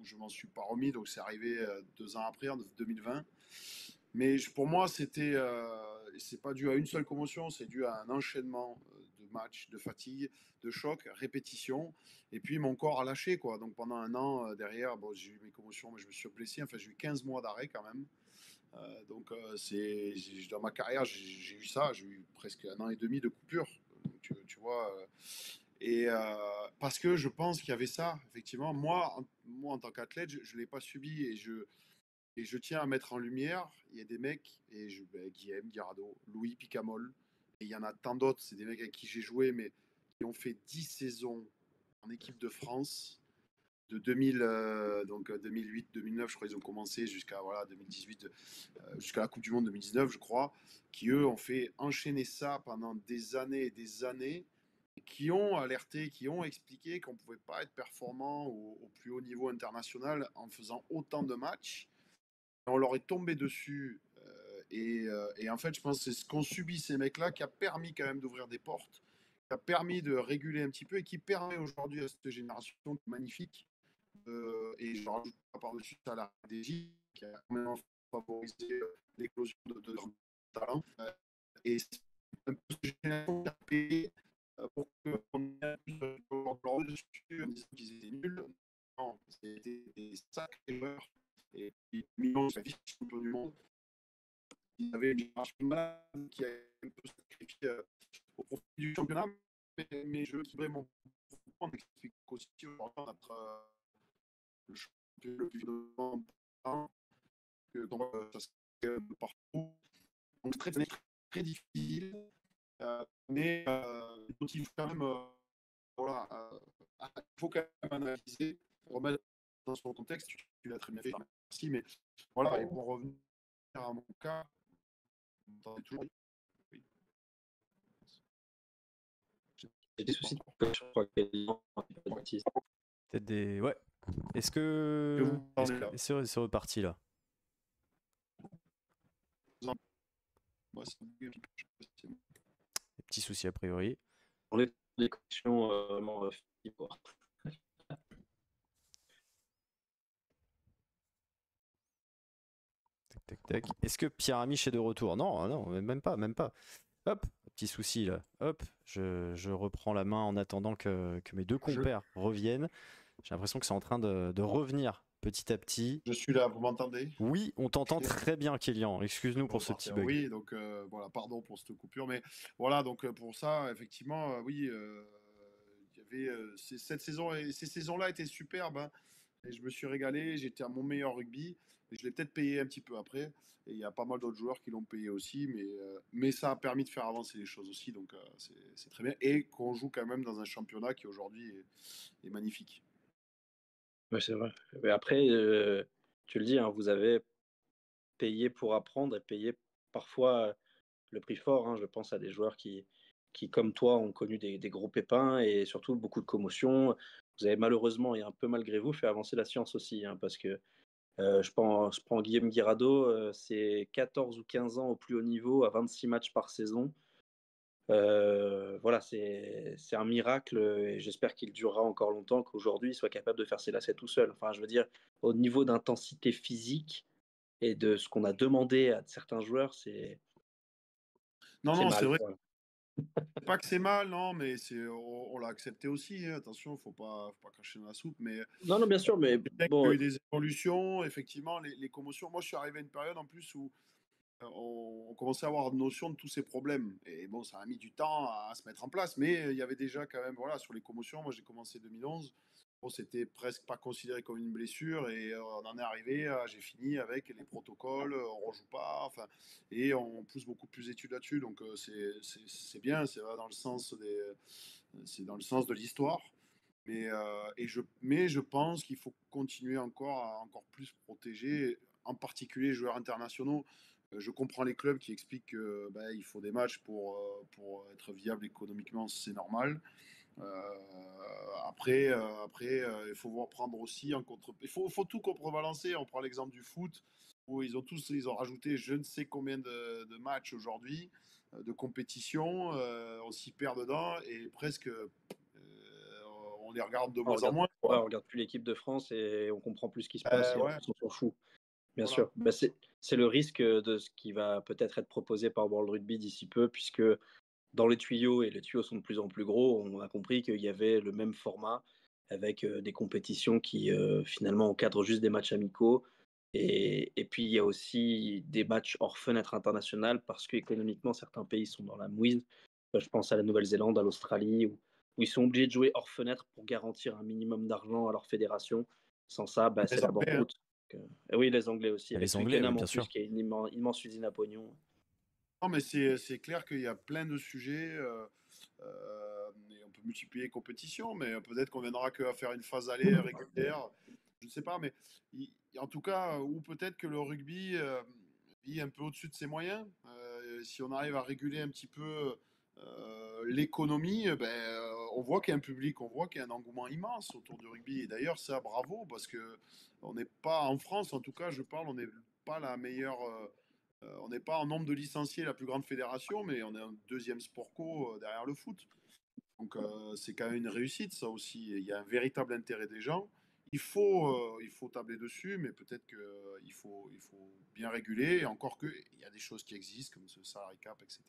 je m'en suis pas remis. Donc c'est arrivé 2 ans après, en 2020. Mais pour moi, c'est pas dû à une seule commotion, c'est dû à un enchaînement de matchs, de fatigue, de choc, répétition. Et puis mon corps a lâché, quoi. Donc pendant un an derrière, bon, j'ai eu mes commotions, mais je me suis blessé. Enfin, j'ai eu 15 mois d'arrêt quand même. Dans ma carrière, j'ai eu ça. J'ai eu presque un an et demi de coupure. Donc, tu vois. Parce que je pense qu'il y avait ça, effectivement. Moi en tant qu'athlète, je ne l'ai pas subi et je tiens à mettre en lumière, il y a des mecs, Guillaume, Guirado, Louis Picamol, et il y en a tant d'autres, c'est des mecs avec qui j'ai joué, mais qui ont fait 10 saisons en équipe de France, de 2000, donc 2008-2009, je crois qu'ils ont commencé jusqu'à voilà, 2018, jusqu'à la Coupe du Monde 2019, je crois, qui eux ont fait enchaîner ça pendant des années et des années, et qui ont alerté, qui ont expliqué qu'on ne pouvait pas être performant au plus haut niveau international en faisant autant de matchs. On leur est tombé dessus. Et en fait, je pense que c'est ce qu'ont subi ces mecs-là qui a permis quand même d'ouvrir des portes, qui a permis de réguler un petit peu et qui permet aujourd'hui à cette génération magnifique. Et je rajoute par-dessus ça la RDJ qui a énormément favorisé l'éclosion de grands talents. Et c'est un peu cette génération qui a payé pour qu'on ait plus de dessus en disant qu'ils étaient nuls. Non, c'était des sacrés joueurs. Et puis, millions de vice-champions du monde. Il y avait une génération malade qui a un peu sacrifié au profit du championnat. Mais je voudrais mon point explique aussi aujourd'hui notre le championnat le plus violent que ça se fait partout. Donc très, très, très difficile. Mais il faut quand même voilà, il faut quand même analyser, remettre dans son contexte. Tu l'as très bien fait, merci. Mais voilà, et pour revenir à mon cas, vous m'entendez toujours? Oui. J'ai des soucis de connexion, je crois que Peut-être des. Ouais. Est-ce Que que. vous parlez là. C'est reparti là. Moi, c'est Des petits soucis a priori. On est des connexions vraiment fibres. Tac, tac, tac. Est-ce que Pierre Amiche est de retour? Non, non, même pas, même pas. Hop, petit souci là. Hop, je reprends la main en attendant que mes deux compères reviennent. J'ai l'impression que c'est en train de revenir petit à petit. Je suis là, vous m'entendez? Oui, on t'entend très bien, Kélian. Excuse-nous pour ce petit bug. Oui, donc voilà, pardon pour cette coupure, mais voilà, donc pour ça, effectivement, oui, il y avait cette saison et ces saisons-là étaient superbes, hein, et je me suis régalé, j'étais à mon meilleur rugby, et je l'ai peut-être payé un petit peu après, et il y a pas mal d'autres joueurs qui l'ont payé aussi, mais ça a permis de faire avancer les choses aussi, donc c'est très bien, et qu'on joue quand même dans un championnat qui aujourd'hui est magnifique. Ouais, c'est vrai. Mais après, tu le dis, hein, vous avez payé pour apprendre et payé parfois le prix fort, hein. Je pense à des joueurs qui, comme toi, ont connu des gros pépins et surtout beaucoup de commotions. Vous avez malheureusement et un peu malgré vous fait avancer la science aussi, hein, parce que je prends Guillaume Guirado, c'est 14 ou 15 ans au plus haut niveau, à 26 matchs par saison. Voilà, c'est un miracle et j'espère qu'il durera encore longtemps, qu'aujourd'hui, il soit capable de faire ses lacets tout seul. Enfin, je veux dire, au niveau d'intensité physique et de ce qu'on a demandé à certains joueurs, Non, c'est non, c'est mal, vrai. voilà. C'est pas que c'est mal, non, mais on l'a accepté aussi, hein. Attention, faut pas cracher dans la soupe, mais Non, non, bien sûr, mais c'est vrai qu'il y bon, a eu des évolutions, effectivement, les commotions. Moi, je suis arrivé à une période en plus où on commençait à avoir notion de tous ces problèmes. Et bon, ça a mis du temps à se mettre en place, mais il y avait déjà quand même, voilà, sur les commotions, moi j'ai commencé 2011. Bon, c'était presque pas considéré comme une blessure et on en est arrivé, j'ai fini avec les protocoles, on rejoue pas, enfin, et on pousse beaucoup plus d'études là-dessus, donc c'est bien, c'est dans le sens de l'histoire. Mais je pense qu'il faut continuer encore plus protéger, en particulier les joueurs internationaux. Je comprends les clubs qui expliquent qu'il faut des matchs pour être viable économiquement, c'est normal. Après, il faut voir prendre aussi en contre. Il faut tout contrebalancer. On prend l'exemple du foot où ils ont rajouté je ne sais combien de matchs aujourd'hui, de compétition. On s'y perd dedans et presque on les regarde de moins en moins, on quoi. regarde plus l'équipe de France et on comprend plus ce qui se passe et en Ouais, plus on s'en fout. Bien voilà. sûr. Bah, c'est le risque de ce qui va peut-être être proposé par World Rugby d'ici peu, puisque dans les tuyaux, et les tuyaux sont de plus en plus gros, on a compris qu'il y avait le même format avec des compétitions qui finalement encadrent juste des matchs amicaux. Et puis il y a aussi des matchs hors fenêtre internationale parce qu'économiquement certains pays sont dans la mouise. Je pense à la Nouvelle-Zélande, à l'Australie, où ils sont obligés de jouer hors fenêtre pour garantir un minimum d'argent à leur fédération. Sans ça, bah, c'est Les la Anglais, hein. banqueroute. Et oui, les Anglais aussi, Et avec les Anglais, oui, Twickenham en bien plus, sûr. qui a une immense usine à pognon. Non, mais c'est clair qu'il y a plein de sujets. Et on peut multiplier les compétitions, mais peut-être qu'on viendra qu'à faire une phase aller régulière. Je ne sais pas, mais en tout cas, ou peut-être que le rugby vit un peu au-dessus de ses moyens. Si on arrive à réguler un petit peu l'économie, on voit qu'il y a un public, on voit qu'il y a un engouement immense autour du rugby. Et d'ailleurs, ça, bravo, parce que on n'est pas en France, en tout cas, je parle, on n'est pas la meilleure. On n'est pas en nombre de licenciés la plus grande fédération, mais on est un deuxième sport co derrière le foot. Donc c'est quand même une réussite, ça aussi. Il y a un véritable intérêt des gens. Il faut tabler dessus, mais peut-être qu'il faut bien réguler. Et encore que, il y a des choses qui existent, comme ce salary cap, etc.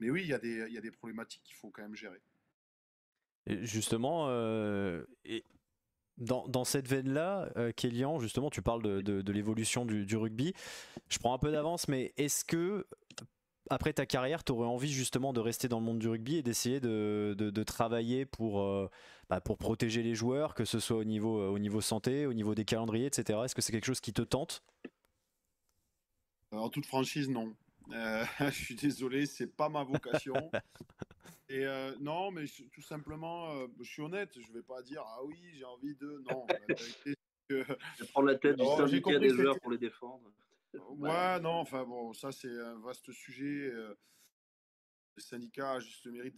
Mais oui, il y a des problématiques qu'il faut quand même gérer. Et justement, dans cette veine-là, Kélian, justement, tu parles de l'évolution du rugby. Je prends un peu d'avance, mais est-ce que après ta carrière, tu aurais envie justement de rester dans le monde du rugby et d'essayer de travailler pour protéger les joueurs, que ce soit au niveau santé, au niveau des calendriers, etc. Est-ce que c'est quelque chose qui te tente? En toute franchise, non. Je suis désolé, c'est pas ma vocation. Et non, mais tout simplement, je suis honnête, je vais pas dire ah oui, j'ai envie de. Non, la vérité, c'est que Je vais prendre la tête du J'ai syndicat compris des que joueurs c'était. pour les défendre. Voilà. Ouais, non, enfin bon, ça c'est un vaste sujet. Les syndicats a juste le mérite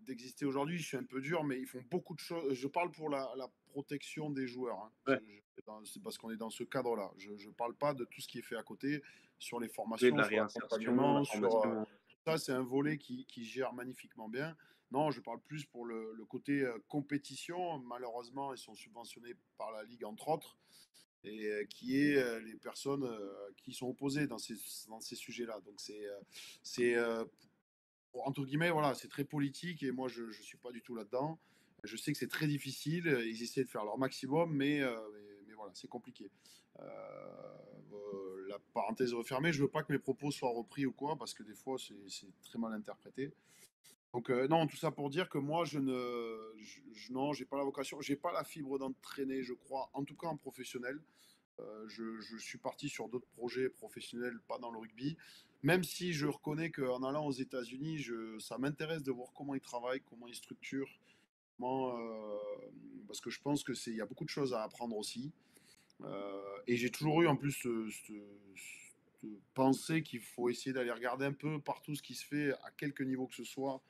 d'exister aujourd'hui. Je suis un peu dur, mais ils font beaucoup de choses. Je parle pour la protection des joueurs, hein. Ouais. C'est parce qu'on est dans ce cadre-là. Je ne parle pas de tout ce qui est fait à côté, sur les Oui, de formations, la sur réinsertion, la l'accompagnement, sur. formation. Ça, c'est un volet qui gère magnifiquement bien. Non, je parle plus pour le côté compétition. Malheureusement, ils sont subventionnés par la Ligue, entre autres, et qui est les personnes qui sont opposées dans ces sujets-là. Donc, c'est entre guillemets, voilà, c'est très politique et moi, je ne suis pas du tout là-dedans. Je sais que c'est très difficile. Ils essaient de faire leur maximum, mais voilà, c'est compliqué. La parenthèse refermée, je veux pas que mes propos soient repris ou quoi, parce que des fois, c'est très mal interprété. Donc, non, tout ça pour dire que moi, non, j'ai pas la vocation, j'ai pas la fibre d'entraîner, je crois, en tout cas en professionnel. Je suis parti sur d'autres projets professionnels, pas dans le rugby. Même si je reconnais qu'en allant aux États-Unis, ça m'intéresse de voir comment ils travaillent, comment ils structurent, parce que je pense il y a beaucoup de choses à apprendre aussi. Et j'ai toujours eu en plus cette pensée qu'il faut essayer d'aller regarder un peu partout ce qui se fait, à quelque niveau que ce soit,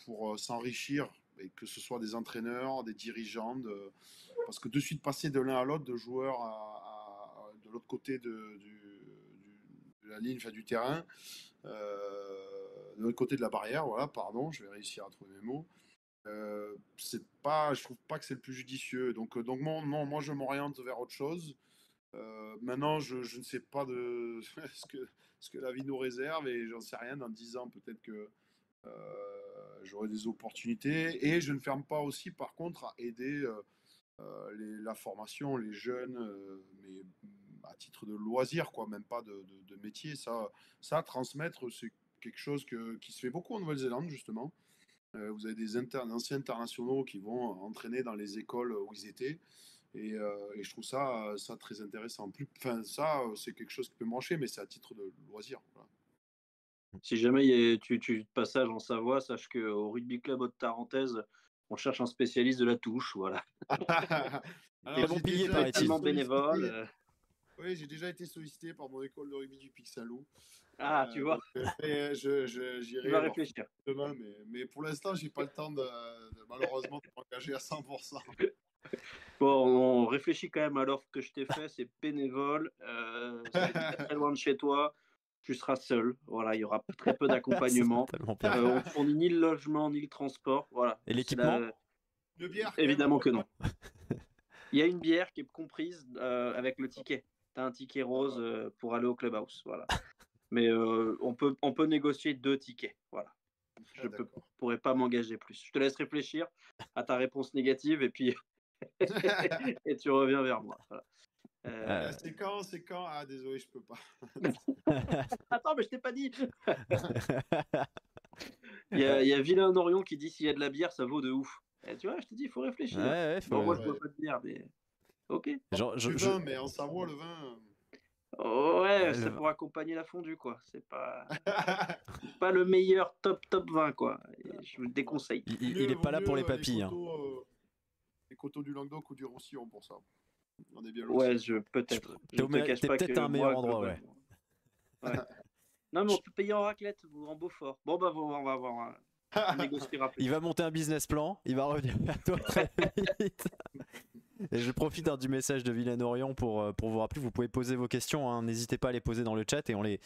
pour s'enrichir, et que ce soit des entraîneurs, des dirigeants, parce que de suite passer de l'un à l'autre, de joueurs de l'autre côté de la ligne, enfin, du terrain, de l'autre côté de la barrière, voilà, pardon, je vais réussir à trouver mes mots. C'est pas, je trouve pas que c'est le plus judicieux. Donc non, moi je m'oriente vers autre chose. Maintenant, je ne sais pas de ce que la vie nous réserve et j'en sais rien. Dans 10 ans, peut-être que j'aurai des opportunités. Et je ne ferme pas aussi, par contre, à aider la formation, les jeunes, mais à titre de loisir, quoi, même pas de métier. Ça, transmettre, c'est quelque chose qui se fait beaucoup en Nouvelle-Zélande, justement. Vous avez des anciens internationaux qui vont entraîner dans les écoles où ils étaient. Et je trouve ça très intéressant. Enfin, ça, c'est quelque chose qui peut me brancher, mais c'est à titre de loisir. Voilà. Si jamais tu te passages en Savoie, sache qu'au Rugby Club Haute Tarentaise, on cherche un spécialiste de la touche. Voilà. Très bon pilier, paraît-il. Totalement bénévole. Oui, j'ai déjà été sollicité par mon école de rugby du Pic Saint-Loup. Tu vois. J'irai Tu vas réfléchir. Demain, mais pour l'instant, j'ai pas le temps malheureusement de m'engager à 100%. Bon, on réfléchit quand même à l'offre que je t'ai fait, c'est bénévole, c'est très loin de chez toi, tu seras seul, voilà, il y aura très peu d'accompagnement, on fournit ni le logement ni le transport, voilà. Et l'équipement ? Une bière, évidemment que non. Il y a une bière qui est comprise avec le ticket. Tu as un ticket rose pour aller au clubhouse, voilà. Mais on peut négocier 2 tickets, voilà. Je ne pourrais pas m'engager plus. Je te laisse réfléchir à ta réponse négative et puis et tu reviens vers moi. Voilà. C'est quand? Ah, désolé, je peux pas. Attends, mais je t'ai pas dit. Il y a Vilain Orion qui dit s'il y a de la bière, ça vaut de ouf. Et tu vois, je te dis, il faut réfléchir. Bon, moi, je bois pas de bière, mais ok. Du vin, mais en Savoie, le vin. Ouais, c'est pour accompagner la fondue, quoi. C'est pas le meilleur top vin, quoi. Et je vous le déconseille. Il est pas là pour les papilles. Les coteaux du Languedoc ou du Roussillon pour ça. On est bien ouais, peut-être. Je te cache pas peut-être un meilleur endroit, ouais. Non, mais on peut payer en raclette ou en Beaufort. Bon, bah, on va voir. On négociera plus. Il va monter un business plan, il va revenir vers toi très vite. Et je profite du message de Vilain-Orion pour vous rappeler, vous pouvez poser vos questions, hein, n'hésitez pas à les poser dans le chat et on les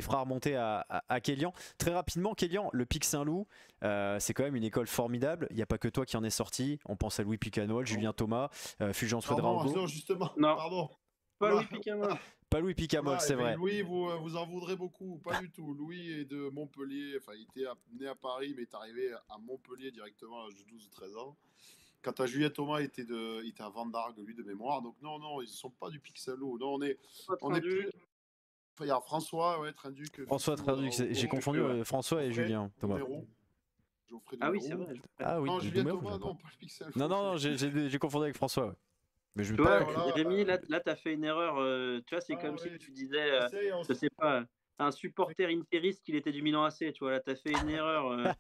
fera remonter à Kélian. Très rapidement, Kélian, le Pic Saint-Loup, c'est quand même une école formidable, il n'y a pas que toi qui en est sorti, on pense à Louis Picanol, Julien Thomas, Fulgence Ouedraogo. Non, justement, non. Pardon. Pas Louis Picanol. Pas Louis Picamol, c'est vrai. Louis, vous en voudrez beaucoup, pas du tout. Louis est de Montpellier, enfin il était né à Paris, mais est arrivé à Montpellier directement à l'âge de 12 ou 13 ans. Quant à Julien Thomas, il était à Vendargue, lui, de mémoire. Donc non, ils ne sont pas du Pic Saint-Loup. Non, on est plus... Enfin, il y a François, Trinduc. François Trinduc, j'ai confondu François et Julien Thomas. Ah oui, c'est vrai. Ah oui, non, Julien Thomas, non, pas le Pic Saint-Loup. Non, j'ai confondu avec François, ouais. Mais je Rémi, là, tu as fait une erreur. Tu vois, c'est comme si tu disais, je sais pas, un supporter interiste qu'il était du Milan AC. Tu vois, là, tu as fait une erreur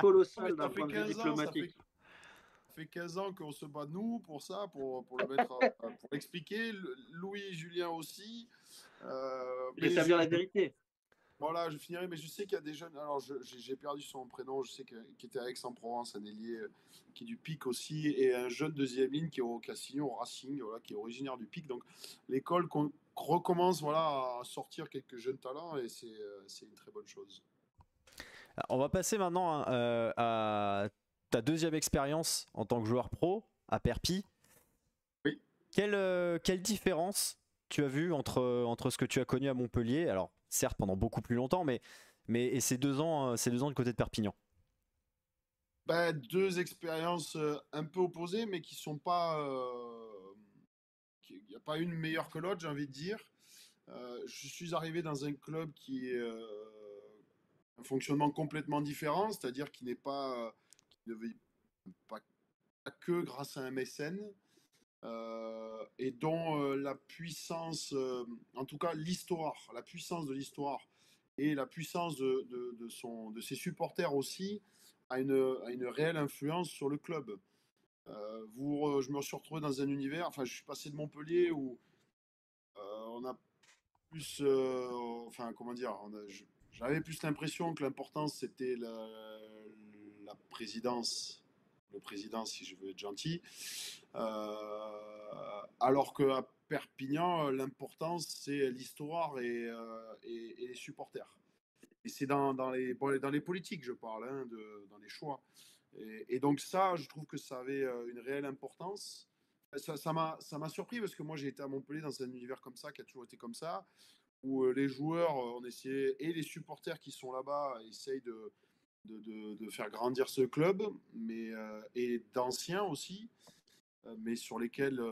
colossale d'un point de vue diplomatique. Ça fait 15 ans qu'on se bat, nous, pour ça, pour le mettre, pour l'expliquer. Louis, Julien aussi. Mais ça vient la vérité. Voilà, je finirai, mais je sais qu'il y a des jeunes. Alors, j'ai perdu son prénom, je sais qu'il était à Aix-en-Provence, un ailier qui est du Pic aussi, et un jeune deuxième ligne qui a signé au Racing, voilà, qui est originaire du Pic. Donc, l'école recommence à sortir quelques jeunes talents, et c'est une très bonne chose. On va passer maintenant à ta deuxième expérience en tant que joueur pro à Perpignan. Oui. Quelle différence tu as vu entre ce que tu as connu à Montpellier, alors certes pendant beaucoup plus longtemps, mais ces 2 ans du côté de Perpignan? Deux expériences un peu opposées, mais qui sont pas... Il n'y a pas une meilleure que l'autre, j'ai envie de dire. Je suis arrivé dans un club qui est un fonctionnement complètement différent, c'est-à-dire qui ne vit pas que grâce à un mécène, et dont la puissance, en tout cas la puissance de l'histoire et la puissance de ses supporters aussi a une réelle influence sur le club. Je me suis retrouvé dans un univers, enfin je suis passé de Montpellier où on a plus, j'avais plus l'impression que l'importance c'était la présidence, le président si je veux être gentil, alors qu'à Perpignan l'importance c'est l'histoire et les supporters. Et c'est dans les politiques, je parle, hein, dans les choix. Et donc ça, je trouve que ça avait une réelle importance. Ça m'a surpris parce que moi j'ai été à Montpellier dans un univers comme ça, qui a toujours été comme ça, où les joueurs, on essayait, et les supporters qui sont là-bas essayent de faire grandir ce club, et d'anciens aussi, mais sur lesquels,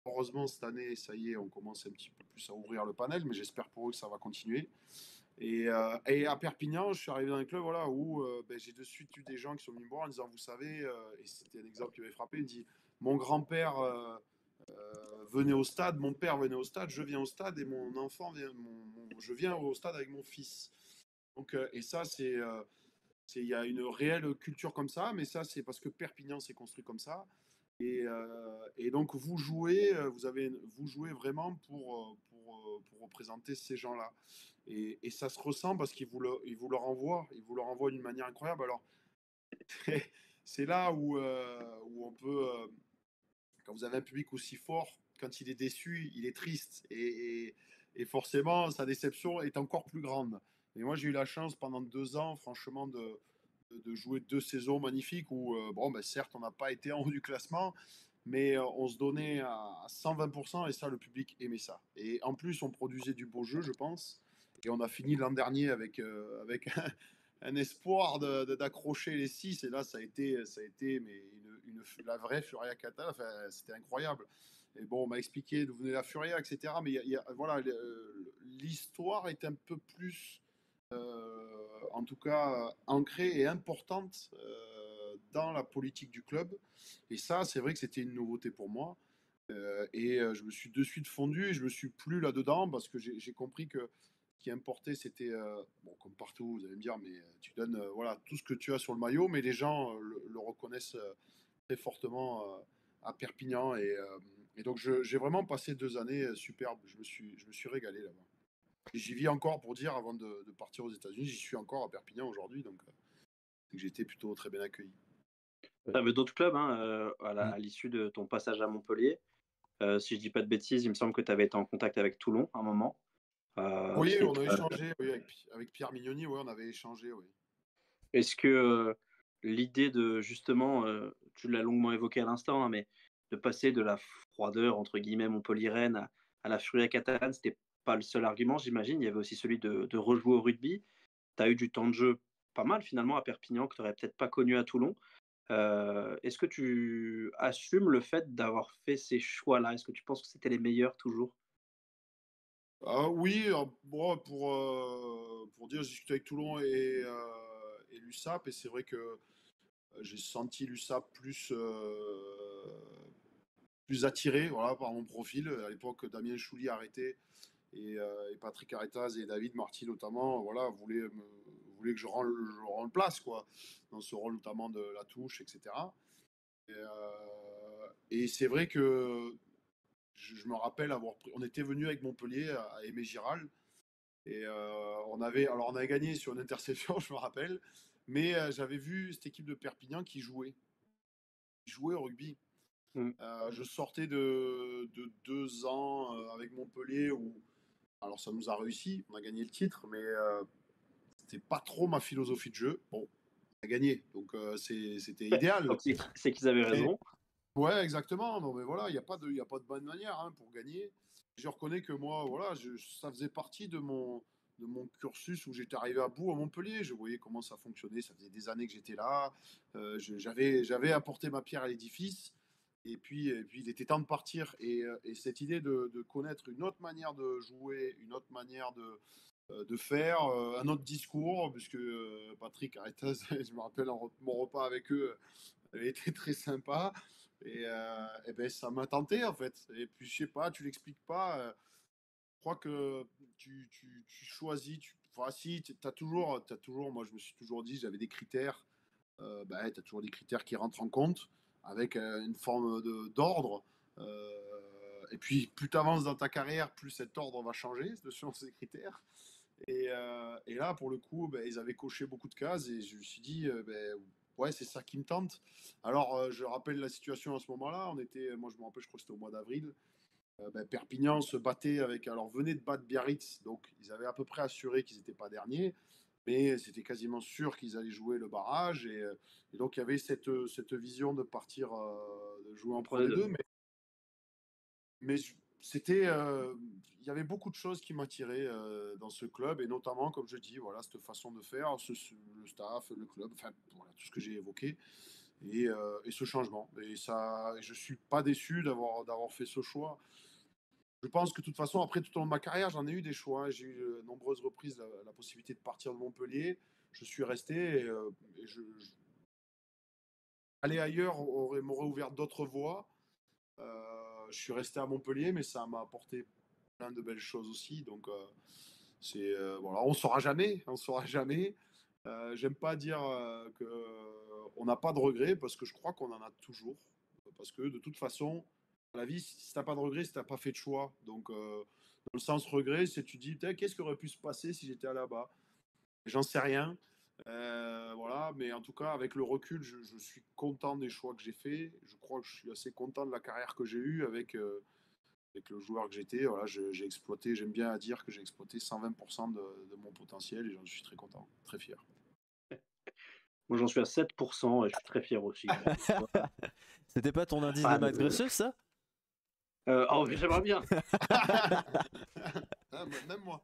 heureusement, cette année, ça y est, on commence un petit peu plus à ouvrir le panel, mais j'espère pour eux que ça va continuer. Et à Perpignan, je suis arrivé dans un club voilà, où j'ai de suite eu des gens qui sont venus me voir en disant, vous savez, et c'était un exemple qui m'avait frappé, il me dit, mon grand-père venait au stade, mon père venait au stade, je viens au stade et mon enfant vient, je viens au stade avec mon fils. Donc, et ça, il y a une réelle culture comme ça, mais ça, c'est parce que Perpignan s'est construit comme ça. Et donc, vous jouez vraiment pour représenter ces gens-là. Et ça se ressent parce qu'ils vous le renvoient, ils vous le renvoient d'une manière incroyable. Alors, c'est là où on peut, quand vous avez un public aussi fort, quand il est déçu, il est triste. Et forcément, sa déception est encore plus grande. Et moi, j'ai eu la chance pendant 2 ans, franchement, de jouer 2 saisons magnifiques où, bon, ben, certes, on n'a pas été en haut du classement, mais on se donnait à 120% et ça, le public aimait ça. Et en plus, on produisait du beau jeu, je pense. Et on a fini l'an dernier avec un espoir d'accrocher les 6. Et là, ça a été mais la vraie Furia Cata. Enfin, c'était incroyable. Et bon, on m'a expliqué d'où venait la Furia, etc. Mais voilà, l'histoire est un peu plus, en tout cas, ancrée et importante dans la politique du club. Et ça, c'est vrai que c'était une nouveauté pour moi. Je me suis de suite fondu et je me suis plus là-dedans parce que j'ai compris que ce qui importait, c'était, bon, comme partout, vous allez me dire, mais tu donnes voilà, tout ce que tu as sur le maillot, mais les gens le reconnaissent très fortement à Perpignan. Et donc, j'ai vraiment passé 2 années superbes. Je me suis régalé là-bas. Et j'y vis encore pour dire, avant de partir aux États-Unis, j'y suis encore à Perpignan aujourd'hui. Donc, j'ai été plutôt très bien accueilli. Tu avais d'autres clubs hein, Mm. à l'issue de ton passage à Montpellier. Si je dis pas de bêtises, il me semble que tu avais été en contact avec Toulon à un moment. Oui, C'était, on a échangé oui, avec Pierre Mignoni, oui, on avait échangé. Oui. est-ce que l'idée de justement, tu l'as longuement évoqué à l'instant, hein, mais de passer de la froideur entre guillemets montpelliéraine à la furia catalane, c'était pas le seul argument, j'imagine. Il y avait aussi celui de rejouer au rugby. Tu as eu du temps de jeu pas mal finalement à Perpignan que tu n'aurais peut-être pas connu à Toulon. Est-ce que tu assumes le fait d'avoir fait ces choix-là? Est-ce que tu penses que c'était les meilleurs toujours? Ah oui, bon, pour dire, j'ai discuté avec Toulon et l'USAP, et c'est vrai que j'ai senti l'USAP plus attiré voilà, par mon profil. À l'époque, Damien Chouli arrêté et Patrick Aretas et David Marty notamment voilà, voulaient que je rende place quoi, dans ce rôle notamment de la touche, etc. Et c'est vrai que je me rappelle on était venu avec Montpellier à Aimé Giral. Et on avait gagné sur une interception, je me rappelle. Mais j'avais vu cette équipe de Perpignan qui jouait au rugby. Mm. Je sortais de 2 ans avec Montpellier où, alors ça nous a réussi, on a gagné le titre, mais c'était pas trop ma philosophie de jeu. Bon, on a gagné, donc c'était idéal. Donc c'est qu'ils avaient Mais, raison. ouais, exactement. Non, mais voilà, il y a pas de bonne manière hein, pour gagner. Je reconnais que moi, voilà, ça faisait partie de mon cursus où j'étais arrivé à bout à Montpellier. Je voyais comment ça fonctionnait. Ça faisait des années que j'étais là. J'avais apporté ma pierre à l'édifice. Et puis, il était temps de partir. Et cette idée de connaître une autre manière de jouer, une autre manière de faire, un autre discours, puisque Patrick Aretas, je me rappelle mon repas avec eux, elle était très sympa. Et ben, ça m'a tenté en fait. Et puis je sais pas, tu l'expliques pas. Je crois que tu choisis. Enfin, si, t'as toujours. Moi, je me suis toujours dit, j'avais des critères. Ben, tu as toujours des critères qui rentrent en compte avec une forme d'ordre. Et puis, plus tu avances dans ta carrière, plus cet ordre va changer selon ces critères. Et là, pour le coup, ben, ils avaient coché beaucoup de cases et je me suis dit, ben, ouais, c'est ça qui me tente. Alors, je rappelle la situation à ce moment-là. Moi, je me rappelle, je crois que c'était au mois d'avril. Perpignan se battait avec. Alors, venait de battre Biarritz, donc ils avaient à peu près assuré qu'ils n'étaient pas derniers, mais c'était quasiment sûr qu'ils allaient jouer le barrage. Et donc, il y avait cette vision de partir, de jouer en Pro D2. Mais c'était. Il y avait beaucoup de choses qui m'attiraient dans ce club, et notamment, comme je dis, voilà, cette façon de faire, le staff, le club, enfin, voilà, tout ce que j'ai évoqué. Et ce changement. Et ça, je ne suis pas déçu d'avoir fait ce choix. Je pense que de toute façon, après, tout au long de ma carrière, j'en ai eu des choix, hein. J'ai eu nombreuses reprises la possibilité de partir de Montpellier. Je suis resté aller ailleurs m'aurait ouvert d'autres voies. Je suis resté à Montpellier, mais ça m'a apporté plein de belles choses aussi. Donc, voilà, on ne saura jamais. On saura jamais. J'aime pas dire qu'on n'a pas de regrets, parce que je crois qu'on en a toujours. Parce que de toute façon, dans la vie, si t'as pas de regrets, si t'as pas fait de choix. Donc, dans le sens regret, c'est tu dis, qu'est-ce qui aurait pu se passer si j'étais là-bas? J'en sais rien. Voilà, mais en tout cas, avec le recul, je suis content des choix que j'ai faits. Je crois que je suis assez content de la carrière que j'ai eue avec le joueur que j'étais. Voilà, j'ai exploité, j'aime bien à dire que j'ai exploité 120% de mon potentiel, et j'en suis très content, très fier. Moi, j'en suis à 7% et je suis très fier aussi. C'était pas ton indice Pas de Max de- Gressel, ça? Oh, j'aimerais bien. Même moi.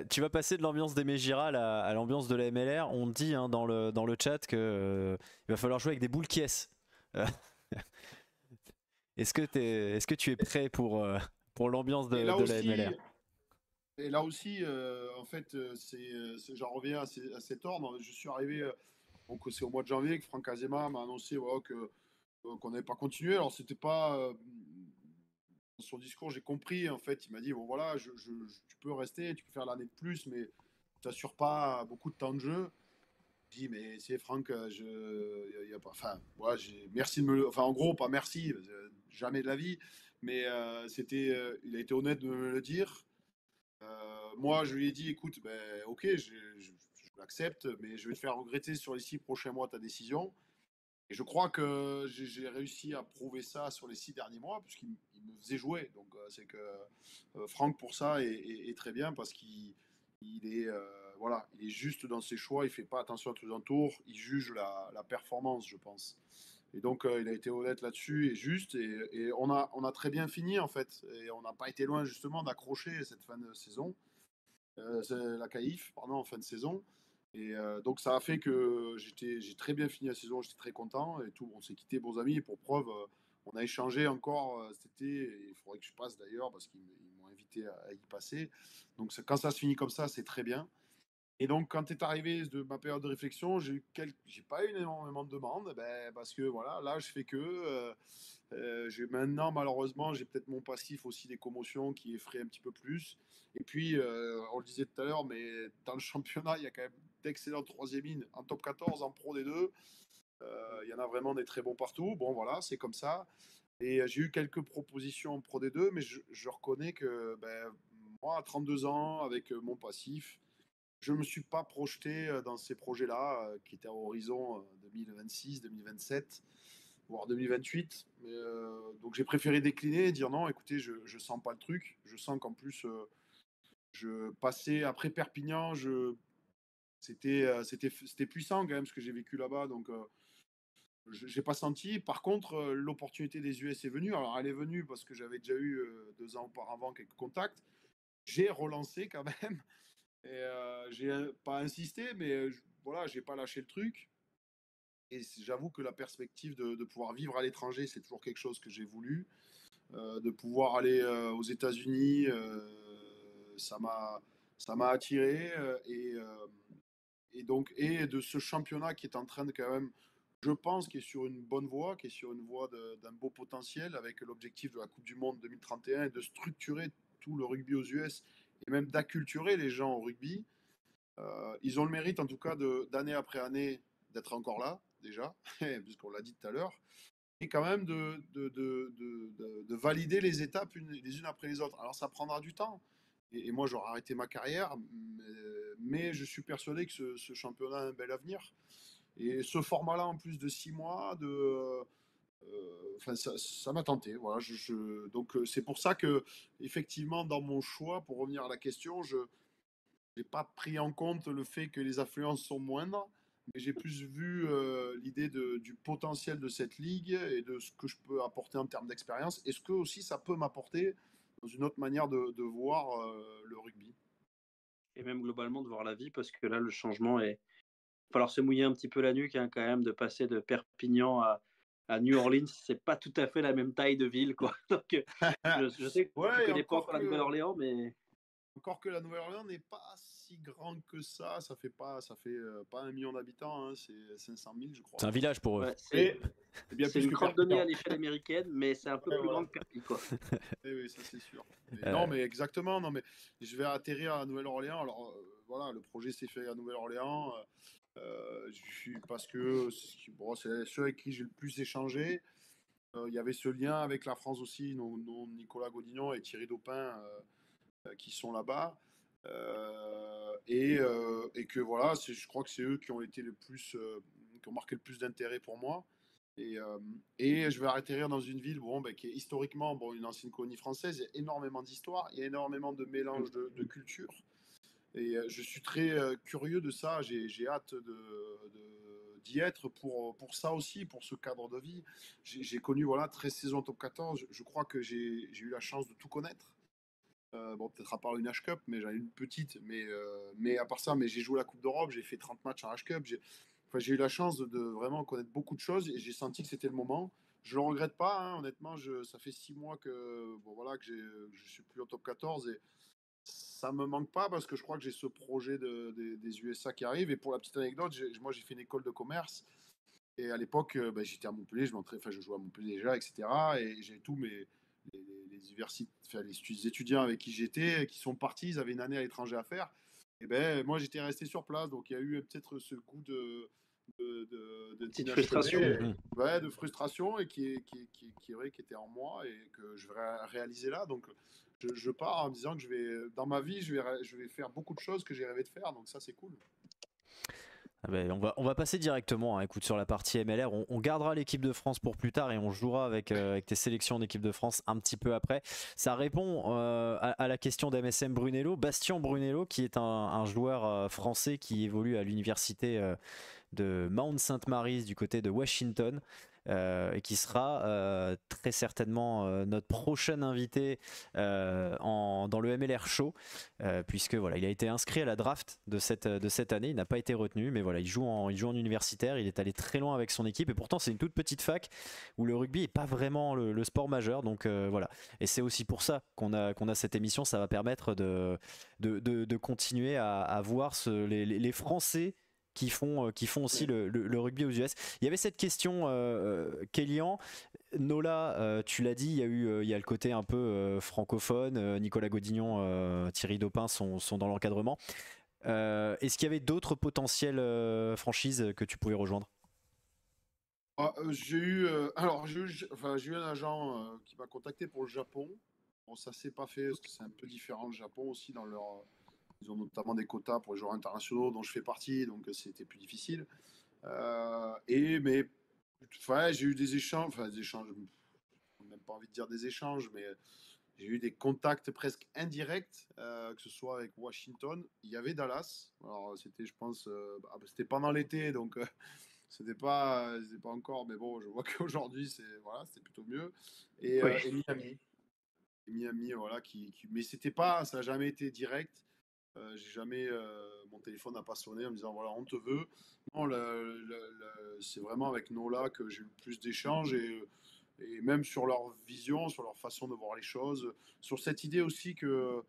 Tu vas passer de l'ambiance des Mégiral à l'ambiance de la MLR. On dit hein, dans le chat que il va falloir jouer avec des boules qui est. Est-ce que tu es prêt pour l'ambiance de la MLR? Et là aussi, en fait, j'en reviens à cet ordre. Je suis arrivé, donc c'est au mois de janvier que Franck Azema m'a annoncé, voilà, qu'on n'avait pas continué. Alors, c'était pas. Dans son discours, j'ai compris, en fait. Il m'a dit, bon, voilà, tu peux rester, tu peux faire l'année de plus, mais tu n'assures pas beaucoup de temps de jeu. Je dis, mais c'est Franck, y a pas. Enfin, voilà, merci de me. Enfin, en gros, pas merci, jamais de la vie. Mais il a été honnête de me le dire. Moi, je lui ai dit, écoute, ben, ok, je l'accepte, mais je vais te faire regretter sur les 6 prochains mois ta décision. Et je crois que j'ai réussi à prouver ça sur les 6 derniers mois, puisqu'il me faisait jouer. Donc, c'est que Franck, pour ça, est très bien, parce qu'il est, voilà, il est juste dans ses choix, il fait pas attention à tous les entours, il juge la performance, je pense. Et donc, il a été honnête là-dessus et juste. Et on a très bien fini, en fait. Et on n'a pas été loin, justement, d'accrocher cette fin de saison. C'est la Caïf, pardon, en fin de saison. Et donc, ça a fait que j'ai très bien fini la saison, j'étais très content. Et tout, on s'est quitté bons amis. Et pour preuve, on a échangé encore cet été. Et il faudrait que je passe d'ailleurs, parce qu'ils m'ont invité à y passer. Donc, quand ça se finit comme ça, c'est très bien. Et donc, quand est arrivé de ma période de réflexion, j'ai pas eu énormément de demandes, ben, parce que voilà, là, je fais que. Maintenant, malheureusement, j'ai peut-être mon passif aussi des commotions qui effraie un petit peu plus. Et puis, on le disait tout à l'heure, mais dans le championnat, il y a quand même d'excellentes troisième lignes en top 14, en Pro D2. Il y en a vraiment des très bons partout. Bon, voilà, c'est comme ça. Et j'ai eu quelques propositions en Pro D2, mais je reconnais que ben, moi, à 32 ans, avec mon passif, je ne me suis pas projeté dans ces projets-là, qui étaient à horizon 2026, 2027, voire 2028. Donc j'ai préféré décliner et dire non, écoutez, je ne sens pas le truc. Je sens qu'en plus, je passais après Perpignan, c'était puissant quand même ce que j'ai vécu là-bas. Donc je n'ai pas senti. Par contre, l'opportunité des US est venue. Alors elle est venue parce que j'avais déjà eu 2 ans auparavant quelques contacts. J'ai relancé quand même. Et j'ai pas insisté, mais voilà, j'ai pas lâché le truc. Et j'avoue que la perspective de pouvoir vivre à l'étranger, c'est toujours quelque chose que j'ai voulu. De pouvoir aller aux États-Unis, ça m'a attiré. Et donc, et de ce championnat qui est en train de quand même, je pense, qui est sur une bonne voie, qui est sur une voie d'un beau potentiel, avec l'objectif de la Coupe du Monde 2031, et de structurer tout le rugby aux US, et même d'acculturer les gens au rugby. Ils ont le mérite, en tout cas, d'année après année, d'être encore là, déjà, puisqu'on l'a dit tout à l'heure, et quand même de valider les étapes les unes après les autres. Alors, ça prendra du temps. Et moi, j'aurais arrêté ma carrière, mais je suis persuadé que ce championnat a un bel avenir. Et ce format-là, en plus de 6 mois, Enfin, ça m'a tenté. Voilà, donc c'est pour ça que, effectivement, dans mon choix, pour revenir à la question, je n'ai pas pris en compte le fait que les affluences sont moindres, mais j'ai plus vu l'idée du potentiel de cette ligue et de ce que je peux apporter en termes d'expérience, et ce que aussi ça peut m'apporter dans une autre manière de voir le rugby. Et même globalement de voir la vie, parce que là, le changement est. Il va falloir se mouiller un petit peu la nuque, hein, quand même, de passer de Perpignan à New Orleans. C'est pas tout à fait la même taille de ville, quoi. Donc, je sais que tu Ouais, et connais pas encore la Nouvelle-Orléans, mais. encore que la Nouvelle-Orléans n'est pas si grande que ça fait pas 1 million d'habitants, hein, c'est 500 000, je C'est crois. un village pour eux. Ouais, Et c'est bien c'est plus une que crotte de nez à Perpignan. l'échelle américaine, mais c'est un peu Ouais, plus voilà. grand que Perpignan, quoi. Oui, ça c'est sûr. Mais Euh, non, mais exactement. Non, mais je vais atterrir à Nouvelle-Orléans. Alors voilà, le projet s'est fait à Nouvelle-Orléans. Parce que bon, c'est ceux avec qui j'ai le plus échangé. Il y avait ce lien avec la France aussi, non Nicolas Godignon et Thierry Dopin qui sont là-bas. Et que voilà, je crois que c'est eux qui ont été le plus, qui ont marqué le plus d'intérêt pour moi. Et je vais atterrir dans une ville bon, qui est historiquement une ancienne colonie française. Il y a énormément d'histoire, il y a énormément de mélange de cultures. Et je suis très curieux de ça. J'ai hâte d'y être pour ça aussi, pour ce cadre de vie. J'ai connu 13 saisons top 14. Je crois que j'ai eu la chance de tout connaître. Bon, peut-être à part une H-Cup, mais j'en ai une petite. Mais à part ça, mais j'ai joué la Coupe d'Europe, j'ai fait 30 matchs en H-Cup. J'ai eu la chance de vraiment connaître beaucoup de choses et j'ai senti que c'était le moment. Je le regrette pas, hein, honnêtement. Ça fait 6 mois que je suis plus au top 14 et ça me manque pas parce que je crois que j'ai ce projet des USA qui arrive. Et pour la petite anecdote, moi j'ai fait une école de commerce et à l'époque, j'étais à Montpellier, je jouais à Montpellier déjà, etc. Et j'ai tous les étudiants avec qui j'étais, qui sont partis, ils avaient une année à l'étranger à faire. Et ben moi j'étais resté sur place, donc il y a eu peut-être ce goût Petite frustration. de frustration et qui était en moi et que je vais réaliser là. Donc je pars en me disant que dans ma vie, je vais faire beaucoup de choses que j'ai rêvé de faire. Donc ça, c'est cool. Ah ben, on va passer directement, hein, écoute, sur la partie MLR. On gardera l'équipe de France pour plus tard et on jouera avec tes sélections d'équipe de France un petit peu après. Ça répond à la question d'MSM Brunello. Bastien Brunello, qui est un joueur français qui évolue à l'université de Mount St. Mary's du côté de Washington. Et qui sera très certainement notre prochain invité dans le MLR Show, puisque voilà, il a été inscrit à la draft de cette année, il n'a pas été retenu, mais voilà, il joue en universitaire, il est allé très loin avec son équipe, et pourtant c'est une toute petite fac où le rugby n'est pas vraiment le sport majeur, donc voilà, et c'est aussi pour ça qu'on a cette émission, ça va permettre de continuer à voir les Français qui font aussi le rugby aux US. Il y avait cette question, Kélian. Nola, tu l'as dit, il y a le côté un peu francophone. Nicolas Godignon, Thierry Dopin sont dans l'encadrement. Est-ce qu'il y avait d'autres potentielles franchises que tu pouvais rejoindre? J'ai eu un agent qui m'a contacté pour le Japon. Bon, ça s'est pas fait parce que c'est un peu différent le Japon aussi ils ont notamment des quotas pour les joueurs internationaux dont je fais partie, donc c'était plus difficile. Mais j'ai eu des échanges, même pas envie de dire des échanges, mais j'ai eu des contacts presque indirects, que ce soit avec Washington. Il y avait Dallas. Alors c'était, je pense, c'était pendant l'été, donc c'était pas encore, mais bon, je vois qu'aujourd'hui c'était plutôt mieux. Et Miami. Et Miami, voilà, mais ça n'a jamais été direct. Mon téléphone n'a pas sonné en me disant voilà, on te veut. Non, c'est vraiment avec Nola que j'ai eu le plus d'échanges et même sur leur vision, sur leur façon de voir les choses, sur cette idée aussi que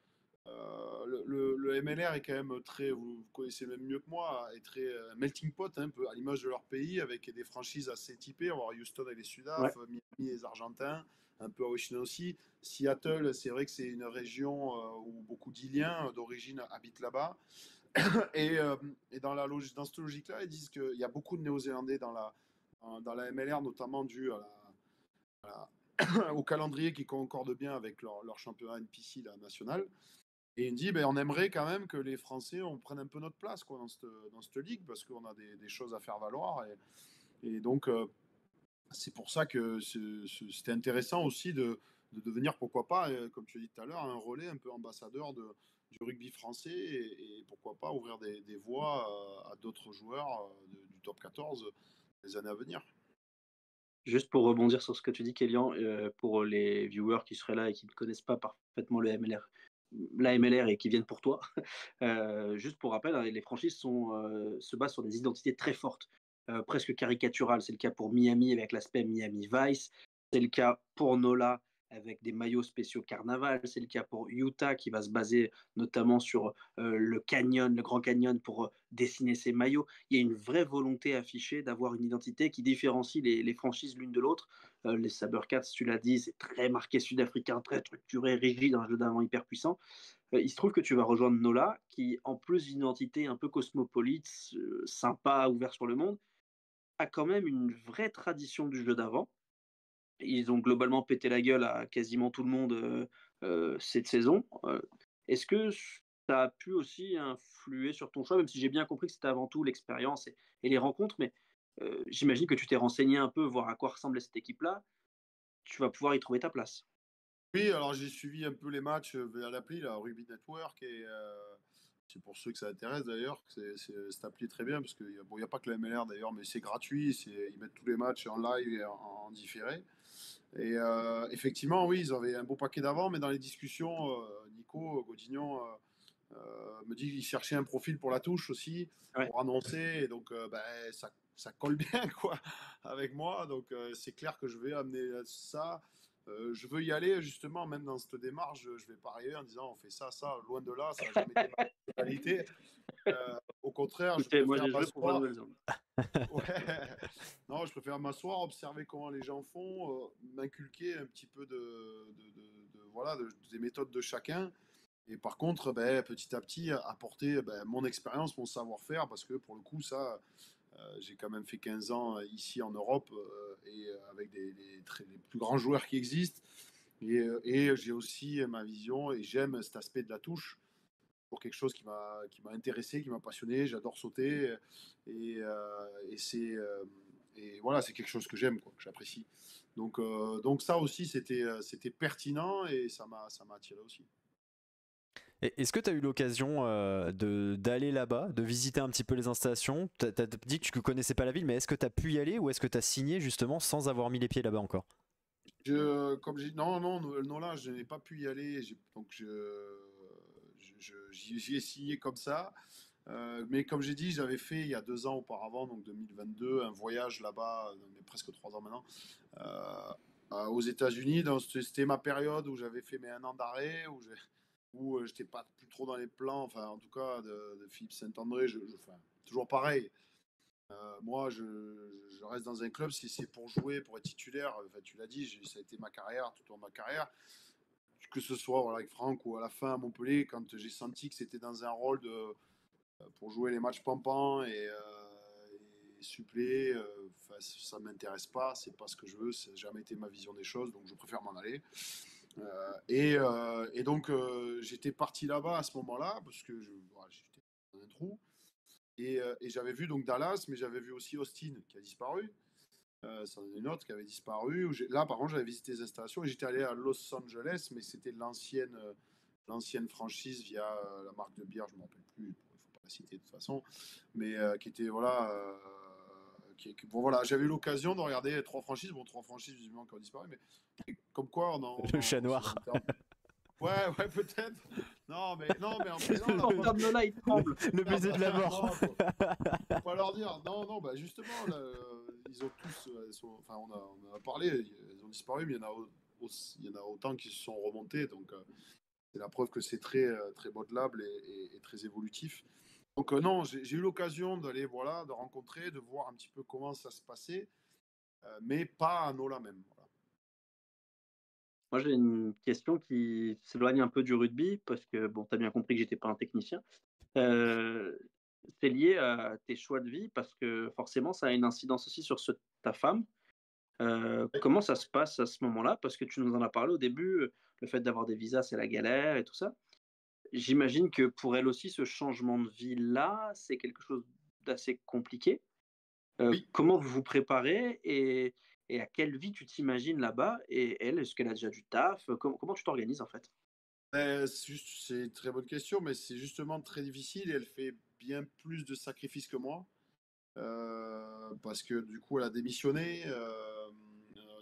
le MLR est quand même très, vous connaissez même mieux que moi, est très melting pot, hein, un peu à l'image de leur pays, avec des franchises assez typées. On va voir Houston avec les Sudaf, Miami et les Argentins, un peu à Washington aussi. Seattle, c'est vrai que c'est une région où beaucoup d'Iliens d'origine habitent là-bas. Et dans cette logique-là, ils disent qu'il y a beaucoup de Néo-Zélandais dans la MLR, notamment dû au calendrier qui concorde bien avec leur championnat NPC national. Et il me dit, on aimerait quand même que les Français on prenne un peu notre place dans cette ligue parce qu'on a des choses à faire valoir. Et donc, c'est pour ça que c'était intéressant aussi de devenir, pourquoi pas, comme tu as dit tout à l'heure, un relais un peu ambassadeur du rugby français et pourquoi pas ouvrir des voies à d'autres joueurs du top 14 les années à venir. Juste pour rebondir sur ce que tu dis, Kélian, pour les viewers qui seraient là et qui ne connaissent pas parfaitement la MLR et qui viennent pour toi, juste pour rappel, hein, les franchises se basent sur des identités très fortes, presque caricaturales. C'est le cas pour Miami avec l'aspect Miami Vice, c'est le cas pour Nola avec des maillots spéciaux Carnaval, c'est le cas pour Utah qui va se baser notamment sur le canyon, le Grand Canyon pour dessiner ses maillots. Il y a une vraie volonté affichée d'avoir une identité qui différencie les franchises l'une de l'autre. Les Sabercats, tu l'as dit, c'est très marqué sud-africain, très structuré, rigide, un jeu d'avant hyper puissant. Il se trouve que tu vas rejoindre Nola, qui, en plus d'une identité un peu cosmopolite, sympa, ouvert sur le monde, a quand même une vraie tradition du jeu d'avant. Ils ont globalement pété la gueule à quasiment tout le monde cette saison. Est-ce que ça a pu aussi influer sur ton choix, même si j'ai bien compris que c'était avant tout l'expérience et les rencontres, mais j'imagine que tu t'es renseigné un peu, voir à quoi ressemblait cette équipe-là. Tu vas pouvoir y trouver ta place. Oui, alors j'ai suivi un peu les matchs via l'appli, la Rugby Network, et c'est pour ceux que ça intéresse d'ailleurs, que cette appli est très bien, parce qu'il n'y a, bon, y a pas que la MLR d'ailleurs, mais c'est gratuit, ils mettent tous les matchs en live et en différé. Et effectivement, oui, ils avaient un beau paquet d'avant, mais dans les discussions, Nico Godignon me dit qu'il cherchait un profil pour la touche aussi, Ouais. pour annoncer, et donc ça colle bien quoi, avec moi, donc c'est clair que je vais amener ça. Je veux y aller justement, même dans cette démarche, je vais pas arriver en disant on fait ça, loin de là, ça n'a jamais été ma spécialité. Au contraire, je Écoutez, moi préfère j'ai joué pour la m'asseoir. Nouvelle-Zélande. Ouais. Non, je préfère m'asseoir, observer comment les gens font, m'inculquer un petit peu voilà, des méthodes de chacun. Et par contre, ben, petit à petit, apporter ben, mon expérience, mon savoir-faire, parce que pour le coup, ça, j'ai quand même fait 15 ans ici en Europe et avec les plus grands joueurs qui existent. Et j'ai aussi ma vision et j'aime cet aspect de la touche pour quelque chose qui m'a intéressé, qui m'a passionné. J'adore sauter et et voilà, c'est quelque chose que j'aime, quoi, que j'apprécie. Donc ça aussi, c'était pertinent et ça m'a attiré aussi. Est-ce que tu as eu l'occasion d'aller là-bas, de visiter un petit peu les installations? Tu as dit que tu ne connaissais pas la ville, mais est-ce que tu as pu y aller ou est-ce que tu as signé justement sans avoir mis les pieds là-bas encore? Non, non, non, là, je n'ai pas pu y aller. Donc, j'y ai signé comme ça. Mais comme j'ai dit, j'avais fait il y a 2 ans auparavant, donc 2022, un voyage là-bas, mais presque 3 ans maintenant, aux États-Unis. C'était ma période où j'avais fait mes 1 an d'arrêt, où j'étais pas plus trop dans les plans, enfin, en tout cas, de Philippe Saint-André. Enfin, toujours pareil. Moi, je reste dans un club si c'est pour jouer, pour être titulaire. Enfin, tu l'as dit, ça a été ma carrière, tout au long de ma carrière. Que ce soit voilà, avec Franck ou à la fin à Montpellier, quand j'ai senti que c'était dans un rôle pour jouer les matchs pampants et suppléer, ça ne m'intéresse pas, c'est pas ce que je veux, ça n'a jamais été ma vision des choses, donc je préfère m'en aller. Et donc, j'étais parti là-bas à ce moment-là, parce que voilà, j'étais dans un trou. Et j'avais vu donc Dallas, mais j'avais vu aussi Austin qui a disparu. C'en est une autre qui avait disparu. Là, par contre, j'avais visité les installations et j'étais allé à Los Angeles, mais c'était l'ancienne franchise via la marque de bière, je ne me rappelle plus, il ne faut pas la citer de toute façon, mais qui était, voilà. Bon, voilà, j'avais eu l'occasion de regarder 3 franchises, bon, 3 franchises visiblement qui ont disparu, mais comme quoi Le chat noir. Ouais, ouais, peut-être. Non, mais en plaisant, là, Le Nola, il tremble. Le baiser de la mort. Faut pas leur dire. Non, bah justement, là, ils ont tous, enfin, on a parlé, ils ont disparu, mais il y en a autant qui se sont remontés, donc c'est la preuve que c'est très, très modelable et très évolutif. Donc non, j'ai eu l'occasion d'aller, voilà, de rencontrer, de voir un petit peu comment ça se passait, mais pas à Nola même. Voilà. Moi, j'ai une question qui s'éloigne un peu du rugby, parce que, bon, tu as bien compris que j'étais pas un technicien. Euh, c'est lié à tes choix de vie, parce que forcément, ça a une incidence aussi sur ta femme. Comment ça se passe à ce moment-là? Parce que tu nous en as parlé au début, le fait d'avoir des visas, c'est la galère et tout ça. J'imagine que pour elle aussi, ce changement de vie-là, c'est quelque chose d'assez compliqué. Oui. Comment vous vous préparez et à quelle vie tu t'imagines là-bas? Et elle, est-ce qu'elle a déjà du taf? Comment tu t'organises en fait? C'est une très bonne question, mais c'est justement très difficile et elle fait bien plus de sacrifices que moi. Parce que du coup, elle a démissionné.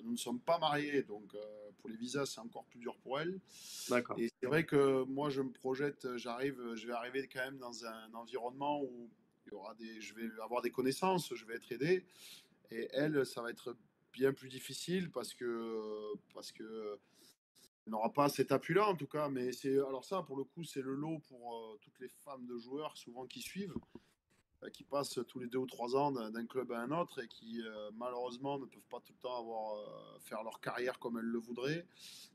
Nous ne sommes pas mariés, donc pour les visas, c'est encore plus dur pour elle. D'accord. Et c'est vrai que moi, je me projette, je vais arriver quand même dans un environnement où je vais avoir des connaissances, je vais être aidé. Et elle, ça va être bien plus difficile parce que elle n'aura pas cet appui-là en tout cas. Mais alors ça, pour le coup, c'est le lot pour toutes les femmes de joueurs souvent qui suivent, qui passent tous les 2 ou 3 ans d'un club à un autre et qui malheureusement ne peuvent pas tout le temps faire leur carrière comme elles le voudraient.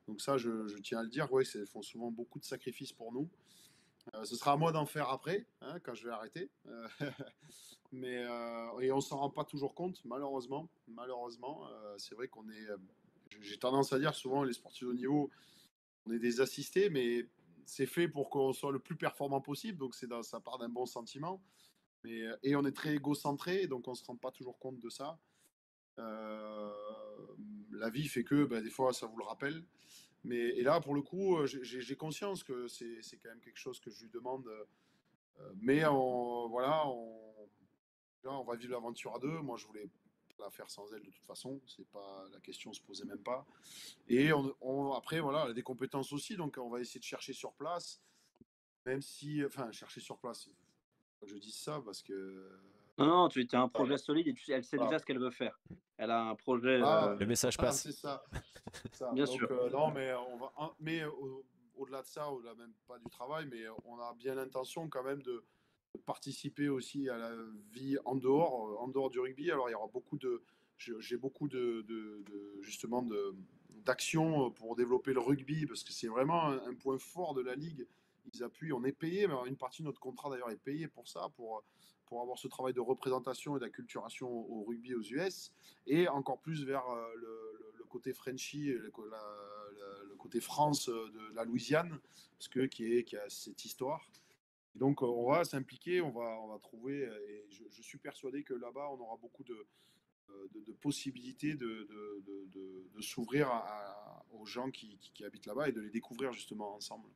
Donc ça, je tiens à le dire, oui, elles font souvent beaucoup de sacrifices pour nous. Ce sera à moi d'en faire après, hein, quand je vais arrêter. Et on s'en rend pas toujours compte, malheureusement. Malheureusement, c'est vrai qu'on est. J'ai tendance à dire souvent les sportifs de haut niveau, on est des assistés, mais c'est fait pour qu'on soit le plus performant possible. Donc ça part d'un bon sentiment. Et on est très égocentré, donc on se rend pas toujours compte de ça. Euh, la vie fait que des fois ça vous le rappelle. Et là, pour le coup, j'ai conscience que c'est quand même quelque chose que je lui demande. Mais voilà, là, on va vivre l'aventure à deux. Moi, je voulais la faire sans elle de toute façon. C'est pas la question, se posait même pas. Et après, voilà, elle a des compétences aussi, donc on va essayer de chercher sur place, même si, enfin, chercher sur place. Faut que je dise ça parce que Non, non, tu as un projet solide et elle sait voilà, déjà ce qu'elle veut faire. Elle a un projet, voilà, Le message voilà, passe. c'est ça, ça. bien Donc sûr. non, mais au-delà de ça, au-delà même pas du travail, mais on a bien l'intention quand même de participer aussi à la vie en dehors du rugby. Alors il y aura j'ai beaucoup justement d'actions pour développer le rugby parce que c'est vraiment un point fort de la ligue. Ils appuient, on est payé, mais une partie de notre contrat d'ailleurs est payée pour ça, pour avoir ce travail de représentation et d'acculturation au rugby aux US, et encore plus vers le côté Frenchy, le côté France de la Louisiane, parce que qui a cette histoire. Et donc, on va s'impliquer, on va trouver, et je suis persuadé que là-bas, on aura beaucoup de possibilités de s'ouvrir aux gens qui habitent là-bas et de les découvrir justement ensemble.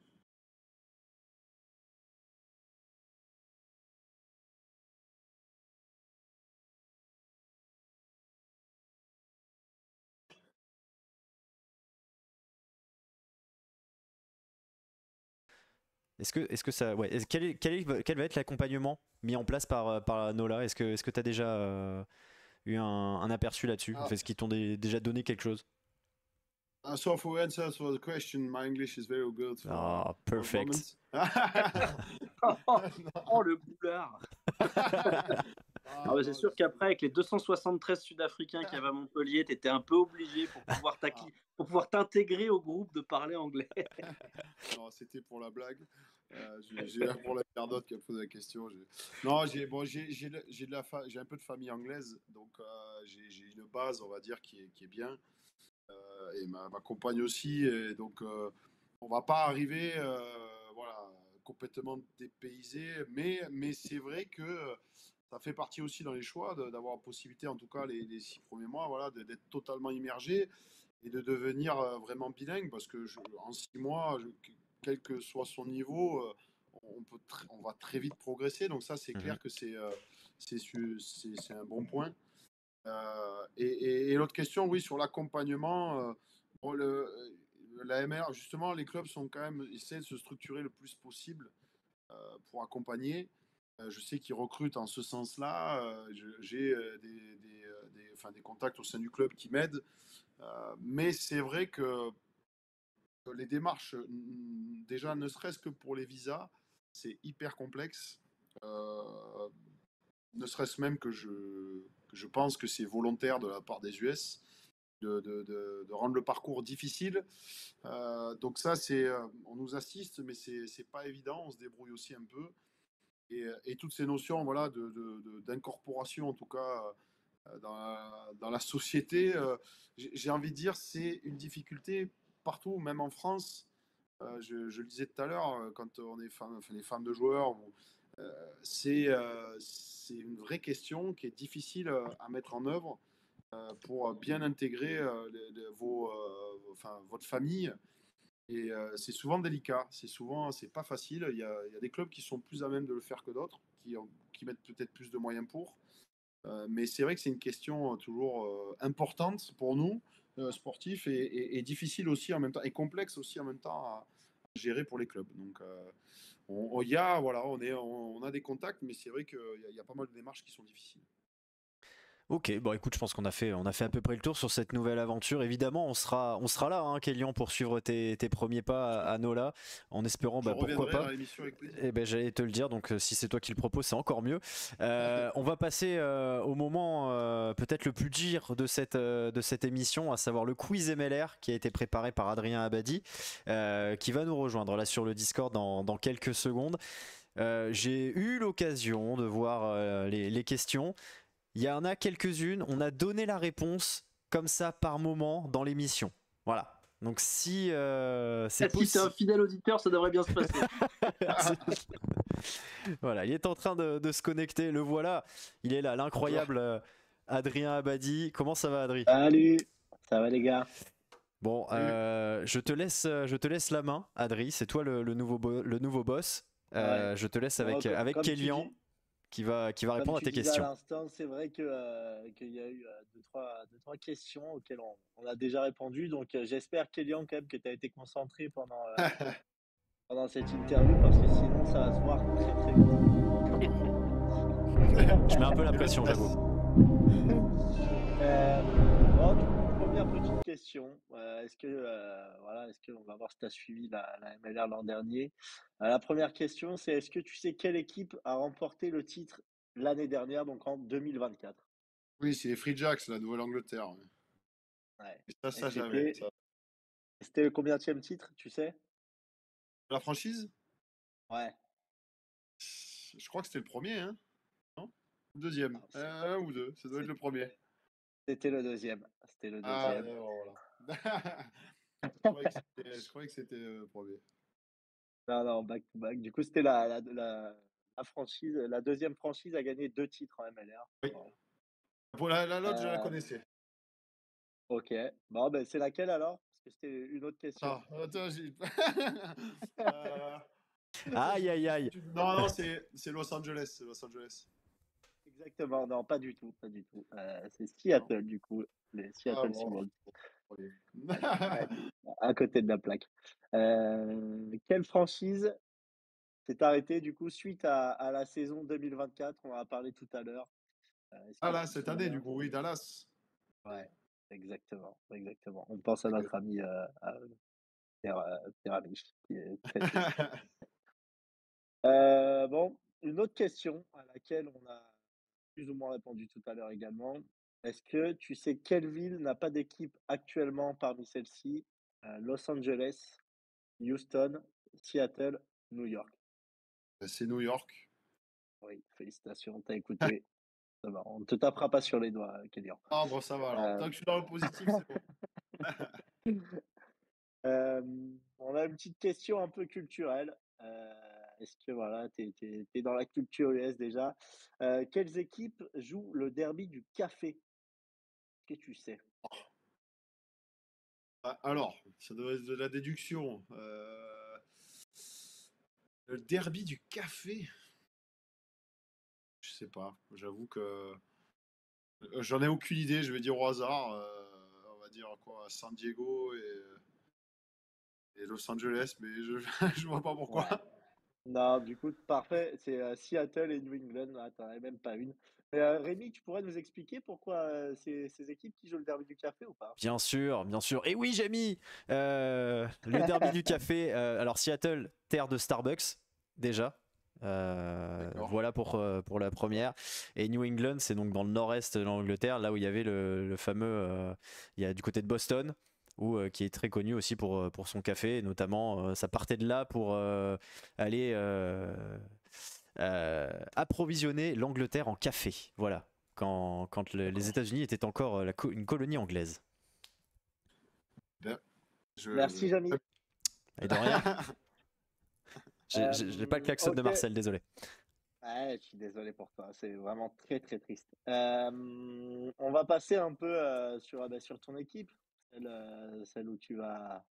Est-ce que ça, ouais, quel va être l'accompagnement mis en place par Nola? Est-ce que tu as déjà eu un aperçu là-dessus? Ah, Est-ce qu'ils t'ont déjà donné quelque chose? so for answers for the question, my English is very good Ah, for the perfect. moment. Oh, le boulard! Ah bah, c'est sûr qu'après, avec les 273 Sud-Africains qu'il y avait à Montpellier, tu étais un peu obligé pour pouvoir t'intégrer au groupe de parler anglais. Non, c'était pour la blague. J'ai pour l'internaute qui a posé la question. Non, j'ai un peu de famille anglaise, donc j'ai une base, on va dire, qui est bien. Et ma compagne aussi. Et donc, on va pas arriver voilà, complètement dépaysé, mais c'est vrai que ça fait partie aussi dans les choix d'avoir la possibilité, en tout cas les 6 premiers mois, voilà, d'être totalement immergé et de devenir vraiment bilingue, parce que en 6 mois, quel que soit son niveau, on va très vite progresser. Donc ça, c'est Mhm. clair que c'est un bon point. Et l'autre question, oui, sur l'accompagnement, bon, la MR, justement, les clubs sont quand même essaient de se structurer le plus possible pour accompagner. Je sais qu'ils recrutent en ce sens-là. J'ai enfin, des contacts au sein du club qui m'aident. Mais c'est vrai que les démarches, déjà, ne serait-ce que pour les visas, c'est hyper complexe. Ne serait-ce même que je pense que c'est volontaire de la part des US de rendre le parcours difficile. Donc ça, on nous assiste, mais c'est pas évident. On se débrouille aussi un peu. Et toutes ces notions, voilà, d'incorporation, en tout cas, dans la société, j'ai envie de dire, c'est une difficulté partout, même en France. Je le disais tout à l'heure, quand on est enfin, les femmes de joueurs, c'est une vraie question qui est difficile à mettre en œuvre. pour bien intégrer votre famille. Et c'est souvent délicat, c'est pas facile. Il y a des clubs qui sont plus à même de le faire que d'autres, qui mettent peut-être plus de moyens pour. Mais c'est vrai que c'est une question toujours importante pour nous, sportifs, et difficile aussi en même temps, et complexe aussi en même temps à gérer pour les clubs. Donc, on a des contacts, mais c'est vrai qu'il y a pas mal de démarches qui sont difficiles. Ok, bon écoute, je pense qu'on a fait à peu près le tour sur cette nouvelle aventure. Évidemment, on sera là, hein, Kélian, pour suivre tes premiers pas à Nola, en espérant, Je pourquoi reviendrai pas. dans l'émission avec plaisir. Eh ben, j'allais te le dire, donc si c'est toi qui le propose, c'est encore mieux. On va passer au moment peut-être le plus dur de cette émission, à savoir le quiz MLR qui a été préparé par Adrien Abadi, qui va nous rejoindre là sur le Discord dans quelques secondes. J'ai eu l'occasion de voir les questions. Il y en a quelques-unes, on a donné la réponse comme ça par moment dans l'émission. Voilà. Donc si c'est Si t'es un fidèle auditeur, ça devrait bien se passer. Voilà, il est en train de se connecter, le voilà. Il est là, l'incroyable Adrien Abadi. Comment ça va, Adri? Salut, ça va les gars? Bon, je te laisse la main, Adri. C'est toi le nouveau boss. Ouais. Je te laisse Bon, avec comme tu Kélian dis- qui va comme répondre à tu tes disais à questions. l'instant, c'est vrai qu'il y a eu deux, trois questions auxquelles on a déjà répondu. Donc j'espère, Kélian, quand même, que tu as été concentré pendant cette interview parce que sinon, ça va se voir très très vite. Je mets un peu la pression, j'avoue. Bon, du coup, première petite question. Est-ce qu'on va voir si tu as suivi la MLR l'an dernier? La première question, c'est est-ce que tu sais quelle équipe a remporté le titre l'année dernière, donc en 2024? Oui, c'est les Free Jacks, la Nouvelle-Angleterre. Ouais. Ouais. Et Et ça j'avais. c'était le combienième titre, tu sais? La franchise, Ouais. je crois que c'était le premier, hein? Non? Le deuxième. Un ou deux, ça doit être le premier. C'était le deuxième. C'était le Ah, deuxième. voilà. Je croyais que c'était le premier. Non, non, back to back. Du coup, c'était la franchise, la deuxième franchise à gagner 2 titres en MLR. Oui. Voilà. Pour l'autre, je la Euh, connaissais. ok. Bon, ben, c'est laquelle alors? Parce que c'était une autre question. Attends, j'ai. Aïe, aïe, aïe. Non, c'est Los Angeles. C'est Los Angeles. Exactement, non, pas du tout, pas du tout. C'est Seattle, du coup, les Seattle Bon. Seahawks. Ouais, à côté de la plaque. Quelle franchise s'est arrêtée, du coup, suite à la saison 2024? On en a parlé tout à l'heure. Est-ce que Là, tu te cette année, du souviens? coup, oui, Dallas. Ouais, exactement, exactement. On pense à notre ami Pierre Amiche, qui est très triste. Bon, une autre question à laquelle on a plus ou moins répondu tout à l'heure également. Est-ce que tu sais quelle ville n'a pas d'équipe actuellement parmi celles-ci? Los Angeles, Houston, Seattle, New York. C'est New York. Oui, félicitations, t'as écouté. Ça va, on ne te tapera pas sur les doigts, Kélian. Ah, bon, ça va alors. Tant que je suis dans le positif, c'est bon. On a une petite question un peu culturelle. Est-ce que voilà, t'es dans la culture US déjà? Quelles équipes jouent le derby du café? Est-ce que tu sais? Alors, ça doit être de la déduction. Le derby du café? Je sais pas. J'avoue que j'en ai aucune idée. Je vais dire au hasard. On va dire quoi? San Diego et Los Angeles, mais je vois pas pourquoi. Ouais. Non, du coup, parfait. C'est Seattle et New England. Ah, t'en avais même pas une. Mais, Rémi, tu pourrais nous expliquer pourquoi ces équipes qui jouent le derby du café ou pas? Bien sûr, bien sûr. Et oui, j'ai mis le derby du café. Alors Seattle, terre de Starbucks, déjà. Voilà pour la première. Et New England, c'est donc dans le nord-est de l'Angleterre, là où il y avait le fameux, il y a du côté de Boston, qui est très connu aussi pour son café. Et notamment, ça partait de là pour aller approvisionner l'Angleterre en café. Voilà, quand les États-Unis étaient encore une colonie anglaise. Merci, Jamy. Et de rien. J'ai pas le klaxon de Ok. Marcel, désolé. Ouais, je suis désolé pour toi, c'est vraiment très très triste. On va passer un peu sur ton équipe, celle où tu vas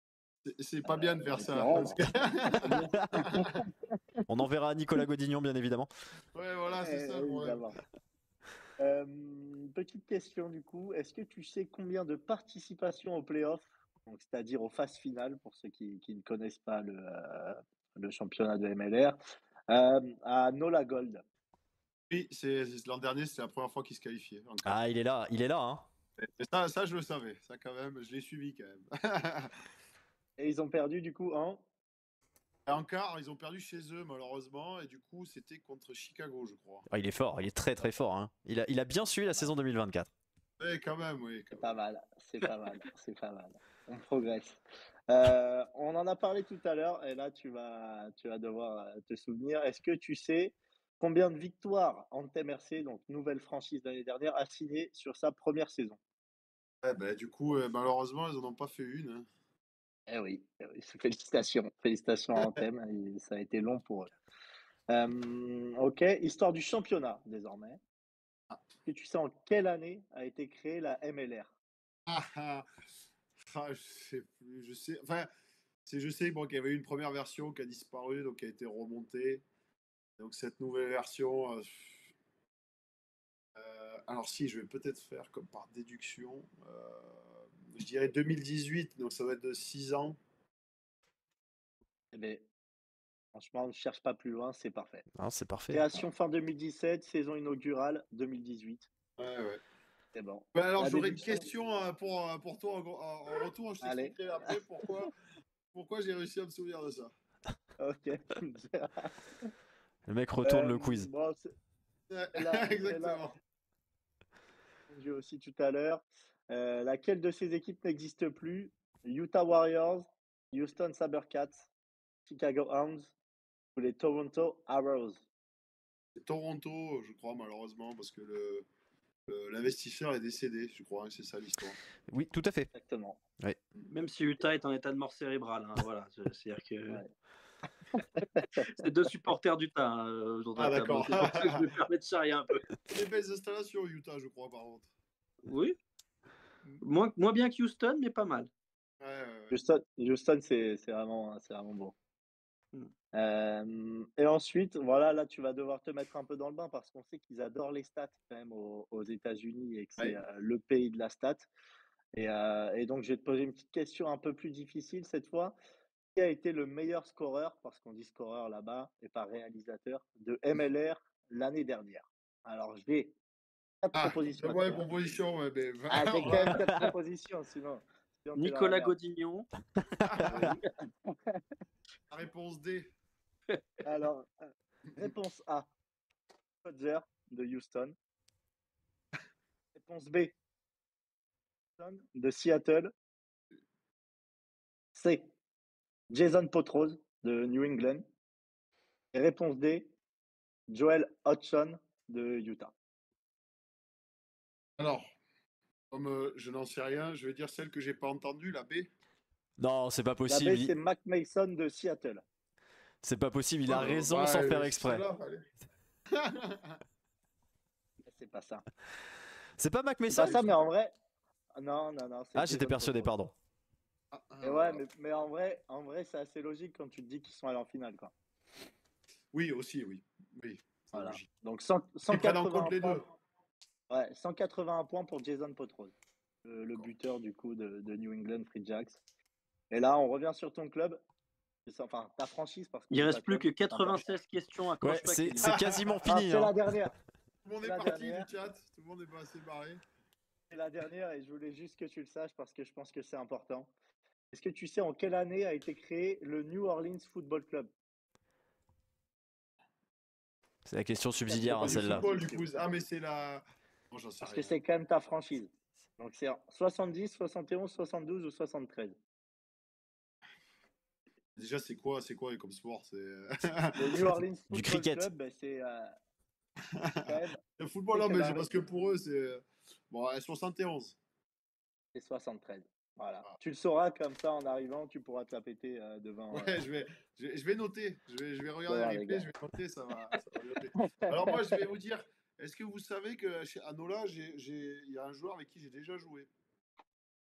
C'est pas bien de faire te ça. Parce rendre. que... C'est pas bien. On enverra à Nicolas Godignon, bien évidemment. Ouais, voilà, c'est ça le problème. Évidemment. Petite question du coup, est-ce que tu sais combien de participations aux playoffs, donc c'est-à-dire aux phases finales pour ceux qui ne connaissent pas le championnat de MLR, à Nola Gold? Oui, l'an dernier, c'était la première fois qu'il se qualifiait en quart. Ah, il est là, hein. Et ça, je le savais. Ça, quand même, je l'ai suivi quand même. Et ils ont perdu du coup en... Et en quart, ils ont perdu chez eux, malheureusement. Et du coup, c'était contre Chicago, je crois. Ah, il est fort, il est très très fort, hein. Il a bien suivi la saison 2024. Oui, quand même, oui. C'est pas mal, c'est pas mal, c'est pas mal. On progresse. On en a parlé tout à l'heure et là tu vas devoir te souvenir. Est-ce que tu sais combien de victoires Anthem RC, donc nouvelle franchise l'année dernière, a signé sur sa première saison? Ouais, bah, du coup, malheureusement, ils n'en ont pas fait une. Hein. Eh oui, félicitations, félicitations à Anthem, et ça a été long pour eux. Ok, histoire du championnat désormais. Est-ce que tu sais en quelle année a été créée la MLR? Ah, ah, ah, je sais plus. Je sais. Enfin, je sais bon, qu'il y avait eu une première version qui a disparu, donc qui a été remontée. Donc cette nouvelle version. Alors si, je vais peut-être faire comme par déduction. Je dirais 2018, donc ça va être de 6 ans. Eh bien, franchement, ne cherche pas plus loin, c'est parfait. Ah, c'est parfait. Création fin 2017, saison inaugurale 2018. Ouais, ouais. C'est bon. Bah, alors La j'aurais une déduction? question pour toi en retour. Je Allez, t'expliquerai après pourquoi j'ai réussi à me souvenir de ça. ok. Le mec retourne le quiz. Bon, Ouais, celle-là, exactement. j'ai aussi tout à l'heure. Laquelle de ces équipes n'existe plus? Utah Warriors, Houston Sabercats, Chicago Hounds ou les Toronto Arrows? C'est Toronto, je crois, malheureusement, parce que l'investisseur est décédé, je crois, hein, c'est ça l'histoire. Oui, tout à fait. Exactement. Même si Utah est en état de mort cérébrale, hein, voilà. C'est-à-dire que Ouais. c'est deux supporters d'Utah hein, autour de Ah, la table. d'accord. C'est pour ça que je me permets de charrier un peu. Des belles installations, Utah, je crois, par contre. Oui, moins bien que Houston, mais pas mal. Ouais, ouais, ouais. Houston, c'est vraiment beau. Et ensuite, voilà, là, tu vas devoir te mettre un peu dans le bain parce qu'on sait qu'ils adorent les stats quand même aux États-Unis et que c'est Ouais. le pays de la stat. Et donc, je vais te poser une petite question un peu plus difficile cette fois. Qui a été le meilleur scoreur, parce qu'on dit scoreur là-bas et pas réalisateur, de MLR l'année dernière? Alors, j'ai quatre Ah, propositions à te donne-moi les faire. propositions, ouais, mais Ah, j'ai alors quand même là, quatre propositions, sinon t'es dans la Nicolas merde. Godignon, Oui. la réponse D. Alors, réponse A, Rodger de Houston. Réponse B, Houston de Seattle. C, Jason Potrose de New England. Et réponse D, Joel Hodgson de Utah. Alors, comme je n'en sais rien, je vais dire celle que j'ai pas entendue, la B. Non, c'est pas La possible. B, c'est Mac Mason de Seattle. C'est pas possible, il Ouais, a raison sans faire exprès. celle-là, allez. C'est pas ça. C'est pas Mac C'est Mason? pas ça, mais en vrai. Non, non, non, c'est Ah, j'étais Jason persuadé, Potrose. pardon. Et ouais, mais en vrai, c'est assez logique quand tu te dis qu'ils sont allés en finale, quoi. Oui, aussi, oui. Oui, c'est Voilà. logique. Donc Ils prennent en compte 181 les points. deux. Ouais, 181 points pour Jason Potrose, le buteur du coup de New England Free Jacks. Et là, on revient sur ton club, enfin ta franchise, parce qu'on il dit reste pas plus club, que c'est important. 96 questions. Ouais, Accroche-toi, Kevin. c'est quasiment Ah, fini, c'est hein. la dernière. Tout le monde C'est est la parti dernière. du chat, tout le monde est pas assez barré. C'est la dernière et je voulais juste que tu le saches parce que je pense que c'est important. Est-ce que tu sais en quelle année a été créé le New Orleans Football Club? C'est la question Quatre subsidiaire, hein, Pas du celle-là. football, du propositions. coup. Ah, mais c'est la. Bon, j'en sais Parce que rien. c'est quand même ta franchise. Donc c'est en 70, 71, 72 ou 73. Déjà, c'est quoi comme sport? C'est Le New Orleans Du Football cricket. Club, ben, c'est quand même le football, très non, que mais dalle. parce que pour eux, c'est. Bon, 71. C'est 73. Voilà. Voilà. Tu le sauras comme ça en arrivant, tu pourras te la péter devant, Ouais, je vais noter. Je vais regarder devant le les replay, gars. je vais noter, ça va noter. Alors moi, je vais vous dire, est-ce que vous savez que chez Anola, il y a un joueur avec qui j'ai déjà joué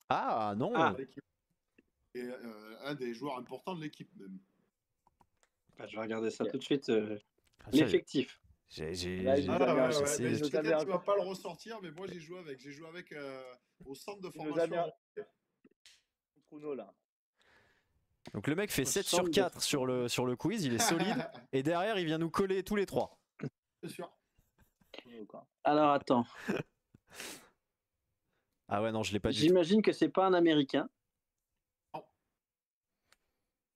Ah non. Ah, à l'équipe. Et un des joueurs importants de l'équipe même. je vais regarder ça Ok. tout de suite. Ah, ça, L'effectif. Là, il nous a mis un- j'essaie- Mais il nous a mis peut-être un- qu'il va pas le ressortir, mais moi j'ai joué avec. J'ai joué avec au centre de il nous a mis formation. un Bruno, là. Donc le mec fait Au 7 centre sur de 4 sur le quiz, il est solide. Et derrière, il vient nous coller tous les 3. Bien sûr. Bruno, quoi. Alors attends, Ah ouais, non, je l'ai pas du tout. j'imagine que c'est pas un Américain.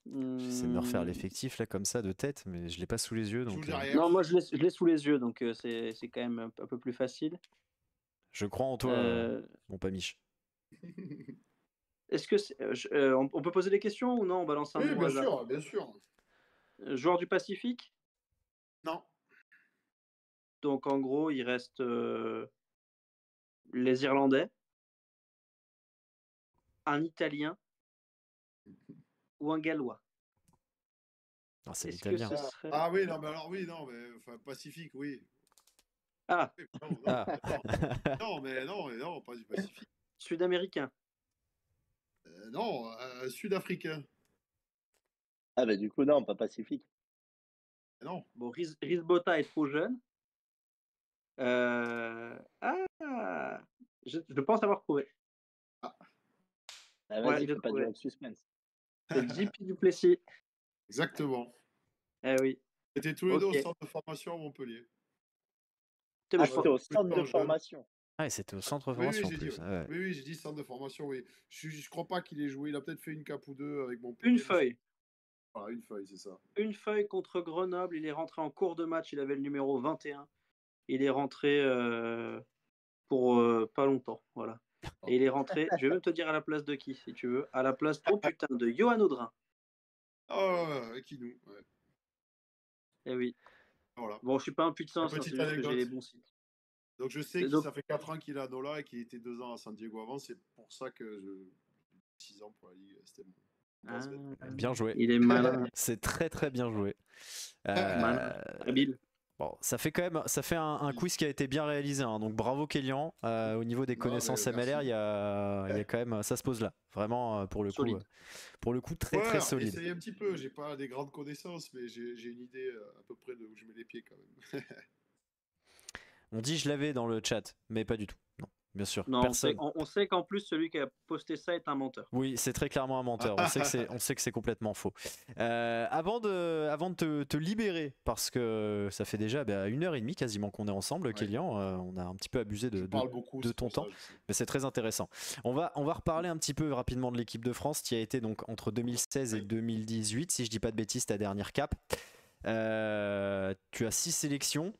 J'essaie de me refaire Hmm, l'effectif là comme ça de tête, mais je l'ai pas sous les yeux. Joue Donc derrière. Non, moi je l'ai sous les yeux, donc c'est quand même un peu plus facile. je crois en toi, Euh, mon Pamiche. Est-ce que on peut poser des questions ou non? On balance un Oui, nom au bien hasard. sûr, bien sûr. Joueur du Pacifique. Non. Donc en gros, il reste les Irlandais, un Italien ou un Gallois. Ah, c'est Est-ce que l'italien. ce serait... Ah oui, non, mais alors oui, non, mais enfin Pacifique, oui. Ah, Oui, non, non, Ah. non, pas du Pacifique. Sud-Américain. Non, Sud-Africain. Ah, bah, du coup, non, pas Pacifique. Non. Bon, Risbota est trop jeune. Ah, je pense avoir trouvé. Ah, Ouais, vas-y, j'ai fais pas trouvé. durer le suspense. C'est JP Duplessis. Exactement. Eh oui. C'était tous les deux au Ok. centre de formation à Montpellier. Putain, Ah, mais je crois- c'était au Plutôt centre de jeune. formation. Ah, et c'était au centre de Oui, oui, formation en j'ai dit, plus. ouais. Ah ouais. Oui, oui, j'ai dit centre de formation, oui. Je crois pas qu'il ait joué. Il a peut-être fait une cape ou deux avec Montpellier. Une mais feuille. Voilà, une feuille, c'est ça. Une feuille contre Grenoble. Il est rentré en cours de match. Il avait le numéro 21. Il est rentré pour pas longtemps. Voilà. Et il est rentré, je vais même te dire à la place de qui, si tu veux. À la place, oh putain, de Johan Audrin. Oh, qui nous. Ouais. Eh oui. Voilà. Bon, je suis pas un putain, Une c'est petite juste que j'ai les anecdote. bons sites. Donc je sais Et que donc- ça fait 4 ans qu'il est à Nola et qu'il était 2 ans à San Diego avant. C'est pour ça que 6 ans pour la Ligue. C'était bon. Ah, Bien joué. il est malin. C'est très très bien joué. Malin. Habile. Bon, ça fait un quiz qui a été bien réalisé, hein, donc bravo Kélian. Au niveau des Non, connaissances mais MLR, merci. il y a quand même, ça se pose là. Vraiment pour le Solide. coup très Ouais, très solide. essayez un petit peu. J'ai pas des grandes connaissances, mais j'ai une idée à peu près de où je mets les pieds quand même. On dit je l'avais dans le chat, mais pas du tout. Non, bien sûr, Non, personne. on sait qu'en plus, celui qui a posté ça est un menteur. Oui, c'est très clairement un menteur. On sait que c'est complètement faux. Avant de te libérer, parce que ça fait déjà 1h30 quasiment qu'on est ensemble, Ouais. Kélian, on a un petit peu abusé Je de parle beaucoup de c'est ton pour ça, temps. je sais. Mais c'est très intéressant. On va reparler un petit peu rapidement de l'équipe de France qui a été donc entre 2016 et Oui. 2018, si je dis pas de bêtises, ta dernière cape. Tu as 6 sélections.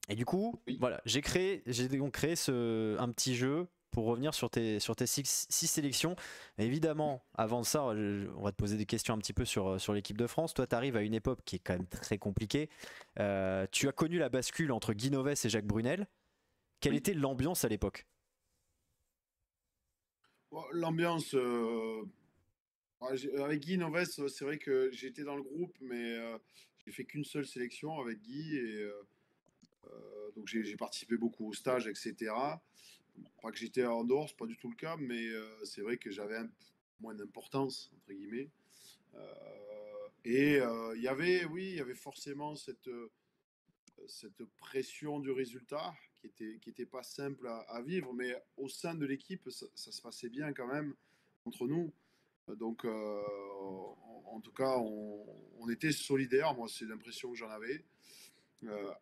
Et du coup, Oui. voilà, j'ai donc créé un petit jeu pour revenir sur tes 6 sélections. Évidemment, avant ça, on va te poser des questions un petit peu sur l'équipe de France. Toi, tu arrives à une époque qui est quand même très compliquée. Tu as connu la bascule entre Guy Novès et Jacques Brunel. Quelle Oui. était l'ambiance à l'époque? Bon, l'ambiance, avec Guy Novès, c'est vrai que j'étais dans le groupe, mais j'ai fait qu'une seule sélection avec Guy. Et donc j'ai participé beaucoup aux stages, etc. Pas que j'étais en dehors, c'est pas du tout le cas, mais c'est vrai que j'avais un peu moins d'importance, entre guillemets. Et il y avait, oui, il y avait forcément cette pression du résultat qui était pas simple à vivre, mais au sein de l'équipe, ça se passait bien quand même entre nous. Donc, en tout cas, on était solidaires. Moi, c'est l'impression que j'en avais.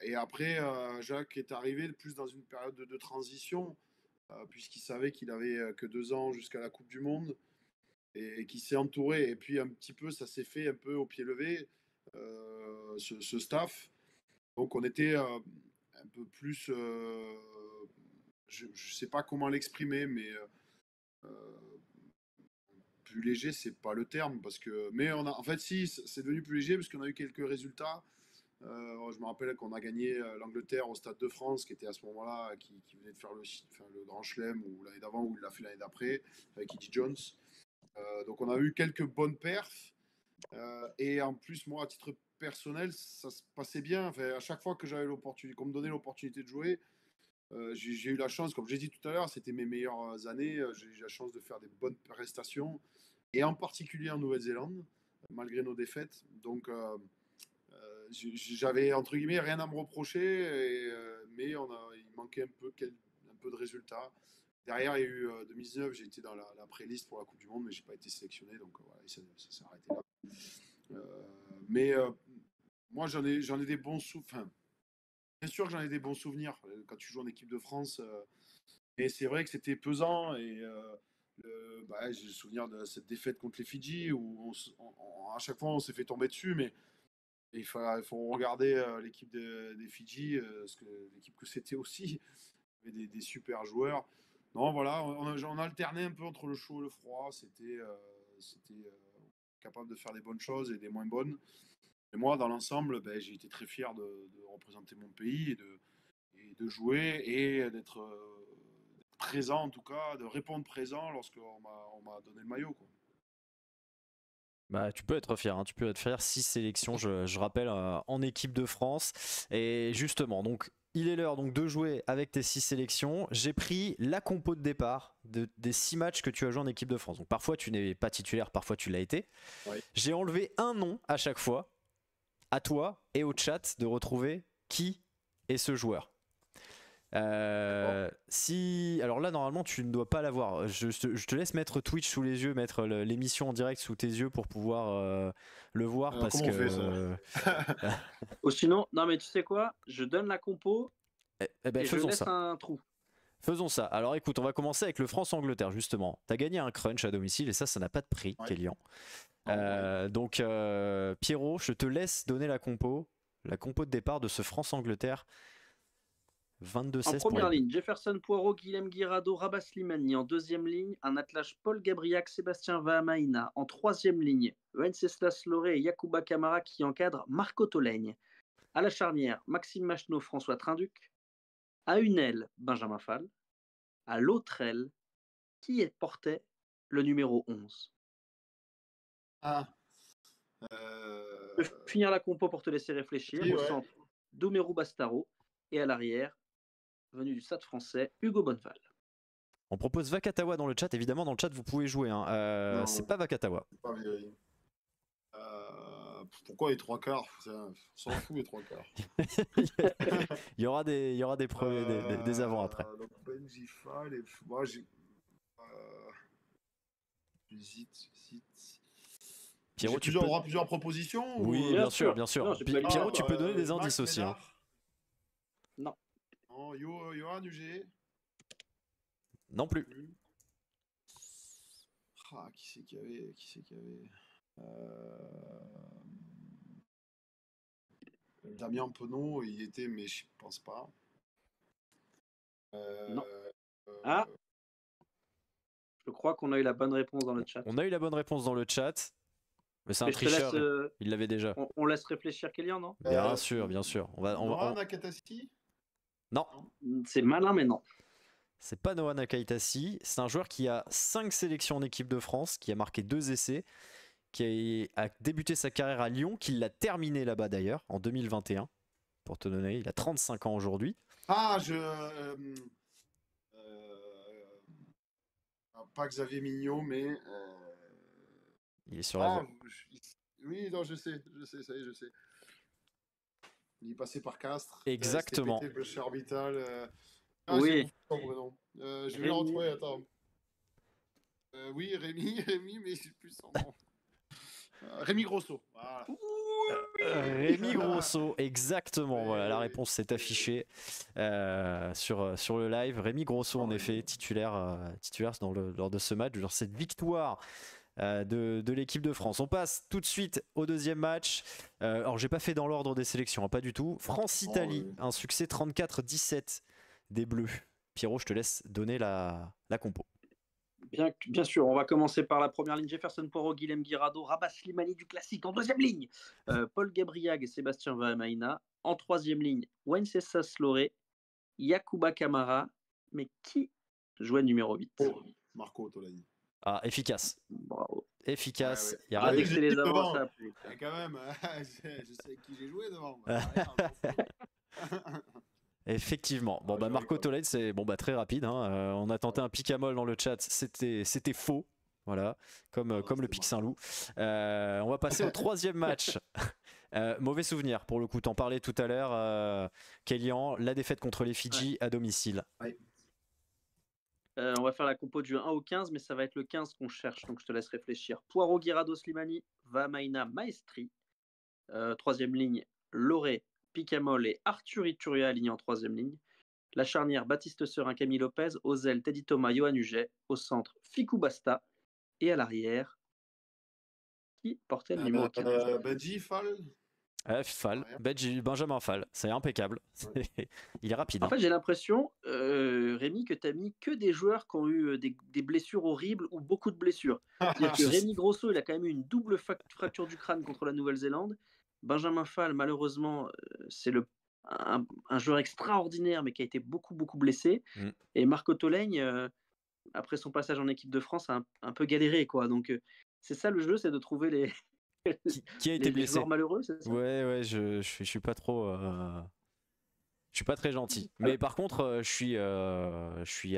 Et après, Jacques est arrivé plus dans une période de transition, puisqu'il savait qu'il avait que 2 ans jusqu'à la Coupe du Monde et qu'il s'est entouré. Et puis, un petit peu, ça s'est fait un peu au pied levé, ce staff. Donc, on était un peu plus. Je ne sais pas comment l'exprimer, mais plus léger, c'est pas le terme. Mais en fait, si, c'est devenu plus léger parce qu'on a eu quelques résultats Je me rappelle qu'on a gagné l'Angleterre au Stade de France, qui était à ce moment-là, qui venait de faire le Grand Chelem, ou l'année d'avant, ou il l'a fait l'année d'après, avec Eddie Jones. Donc on a eu quelques bonnes perfs. Et en plus, moi, à titre personnel, ça se passait bien. Enfin, à chaque fois que j'avais l'opportunité, qu'on me donnait l'opportunité de jouer, j'ai eu la chance, comme j'ai dit tout à l'heure, c'était mes meilleures années. J'ai eu la chance de faire des bonnes prestations, et en particulier en Nouvelle-Zélande, malgré nos défaites. Donc, j'avais entre guillemets rien à me reprocher, mais il manquait un peu de résultats. Derrière, il y a eu 2019, j'ai été dans la pré-liste pour la Coupe du Monde, mais j'ai pas été sélectionné, donc voilà, ça s'est arrêté là. Mais moi, j'en ai des bons souvenirs. Bien sûr que j'en ai des bons souvenirs quand tu joues en équipe de France. Et c'est vrai que c'était pesant. Et j'ai le souvenir de cette défaite contre les Fidji où à chaque fois on s'est fait tomber dessus. Mais il faut regarder l'équipe des Fidji, l'équipe que c'était aussi. Il y avait des super joueurs. Non, voilà, on alternait un peu entre le chaud et le froid. C'était capable de faire des bonnes choses et des moins bonnes. Et moi, dans l'ensemble, j'ai été très fier de représenter mon pays et de jouer et d'être présent, en tout cas, de répondre présent lorsqu'on m'a donné le maillot, quoi. Bah, tu peux être fier, hein. Tu peux être fier. 6 sélections, je rappelle, en équipe de France. Et justement, donc il est l'heure donc de jouer avec tes 6 sélections. J'ai pris la compo de départ des 6 matchs que tu as joué en équipe de France. Donc parfois tu n'es pas titulaire, parfois tu l'as été. Oui. J'ai enlevé un nom à chaque fois, à toi et au chat de retrouver qui est ce joueur. Alors là normalement tu ne dois pas l'avoir. Je te laisse mettre Twitch sous les yeux, mettre l'émission en direct sous tes yeux pour pouvoir le voir, parce comment que on fait ça Ou sinon, non mais tu sais quoi, je donne la compo et et je laisse un trou. Faisons ça. Alors écoute, on va commencer avec le France-Angleterre justement. T'as gagné un crunch à domicile et ça n'a pas de prix, Ouais. Kélian. Donc Pierrot, je te laisse donner la compo de départ de ce France-Angleterre. 22-16 En première ligne, Jefferson Poirot, Guilhem Guirado, Rabat Slimani. En deuxième ligne, un attelage Paul Gabriac, Sébastien Vahamaina. En troisième ligne, Wenceslas Loré et Yacouba Camara qui encadrent Marco Tolègne. À la charnière, Maxime Macheneau, François Trinduc. À une aile, Benjamin Fall. À l'autre aile, qui portait le numéro 11. Je vais finir la compo pour te laisser réfléchir. Au centre, Doumerou Bastaro. Et à l'arrière, venu du Stade français, Hugo Bonneval. On propose Vakatawa dans le chat. Évidemment, dans le chat, vous pouvez jouer. Hein. C'est pas Vakatawa. C'est pas Véry. Pourquoi les trois quarts? On s'en fout, les trois quarts. Il y aura des preuves, des avants après. Donc Benji Fall et moi j'hésite. Pierrot, On aura plusieurs propositions? Oui, ou... bien sûr. Non, Pierrot, tu peux donner des indices aussi. Hein. Non. Johan UG? Non plus. Qui c'est qu'il y avait Damien Penaud, il était, mais je pense pas. Non. Je crois qu'on a eu la bonne réponse dans le chat. On a eu la bonne réponse dans le chat. Mais c'est un tricheur, il l'avait déjà. On laisse réfléchir Kélian, non? Bien sûr. Noah Nakatasi? Non. C'est malin, mais non. C'est pas Noah Nakaitassi. C'est un joueur qui a 5 sélections en équipe de France, qui a marqué 2 essais, qui a débuté sa carrière à Lyon, qui l'a terminé là-bas d'ailleurs, en 2021. Pour te donner, il a 35 ans aujourd'hui. Pas Xavier Mignot, mais... Il est sur la... Oui, non, je sais, ça y est, je sais. Il est passé par Castres. Exactement. Le cher orbital. Oui. Je vais le retrouver, attends. Oui, Rémi, mais c'est plus son nom. Rémi Grosso. Voilà. Rémi Grosso, exactement. Voilà, la réponse s'est affichée sur le live. Rémi Grosso, en effet, titulaire lors de ce match, lors de cette victoire de l'équipe de France. On passe tout de suite au deuxième match. Alors, j'ai pas fait dans l'ordre des sélections, hein, pas du tout. France-Italie, un succès 34-17 des Bleus. Pierrot, je te laisse donner la compo. Bien sûr, on va commencer par la première ligne. Jefferson Poirot, Guilhem Guirado, Rabat Slimani du classique. En deuxième ligne, Paul Gabriag et Sébastien Vahamaina. En troisième ligne, Wenceslas Loré, Yacouba Camara. Mais qui jouait numéro 8? Marco Tolani. Ah, efficace. Bravo. Efficace. Ouais. Y a Ah, rien dès que c'est les avants, ça devant. appuie. Quand même, je sais qui j'ai joué devant. Effectivement. Bon, bah, Marco Tolède, c'est bon, bah, très rapide. Hein. On a tenté un pic à molle dans le chat. C'était faux. Voilà. Comme le pic Saint-Loup. On va passer au troisième match. Mauvais souvenir, pour le coup. T'en parlais tout à l'heure. Kélian, la défaite contre les Fidji à domicile. Ouais. On va faire la compo du 1 au 15, mais ça va être le 15 qu'on cherche, donc je te laisse réfléchir. Poirot, Guirado, Slimani, Vahamaina, Maestri. Troisième ligne, Loré, Picamol et Arthur Ituria alignés en troisième ligne. La charnière, Baptiste Serin, Camille Lopez. Aux ailes, Teddy Thomas, Johan Huget. Au centre, Ficou Basta. Et à l'arrière, qui portait le numéro 15? Benji Fall. Fall, Benjamin Fall, c'est impeccable. Il est rapide. En fait, j'ai l'impression, Rémi, que tu as mis que des joueurs qui ont eu des blessures horribles ou beaucoup de blessures. C'est-à-dire que Rémi Grosso, il a quand même eu une double fracture du crâne contre la Nouvelle-Zélande. Benjamin Fall, malheureusement, c'est un joueur extraordinaire, mais qui a été beaucoup blessé. Et Marco Tolègne, après son passage en équipe de France, a un peu galéré, quoi. Donc, c'est ça le jeu, c'est de trouver les qui a été blessé. joueurs malheureux, c'est ça? Ouais, je suis pas trop. Je suis pas très gentil. Mais par contre, je suis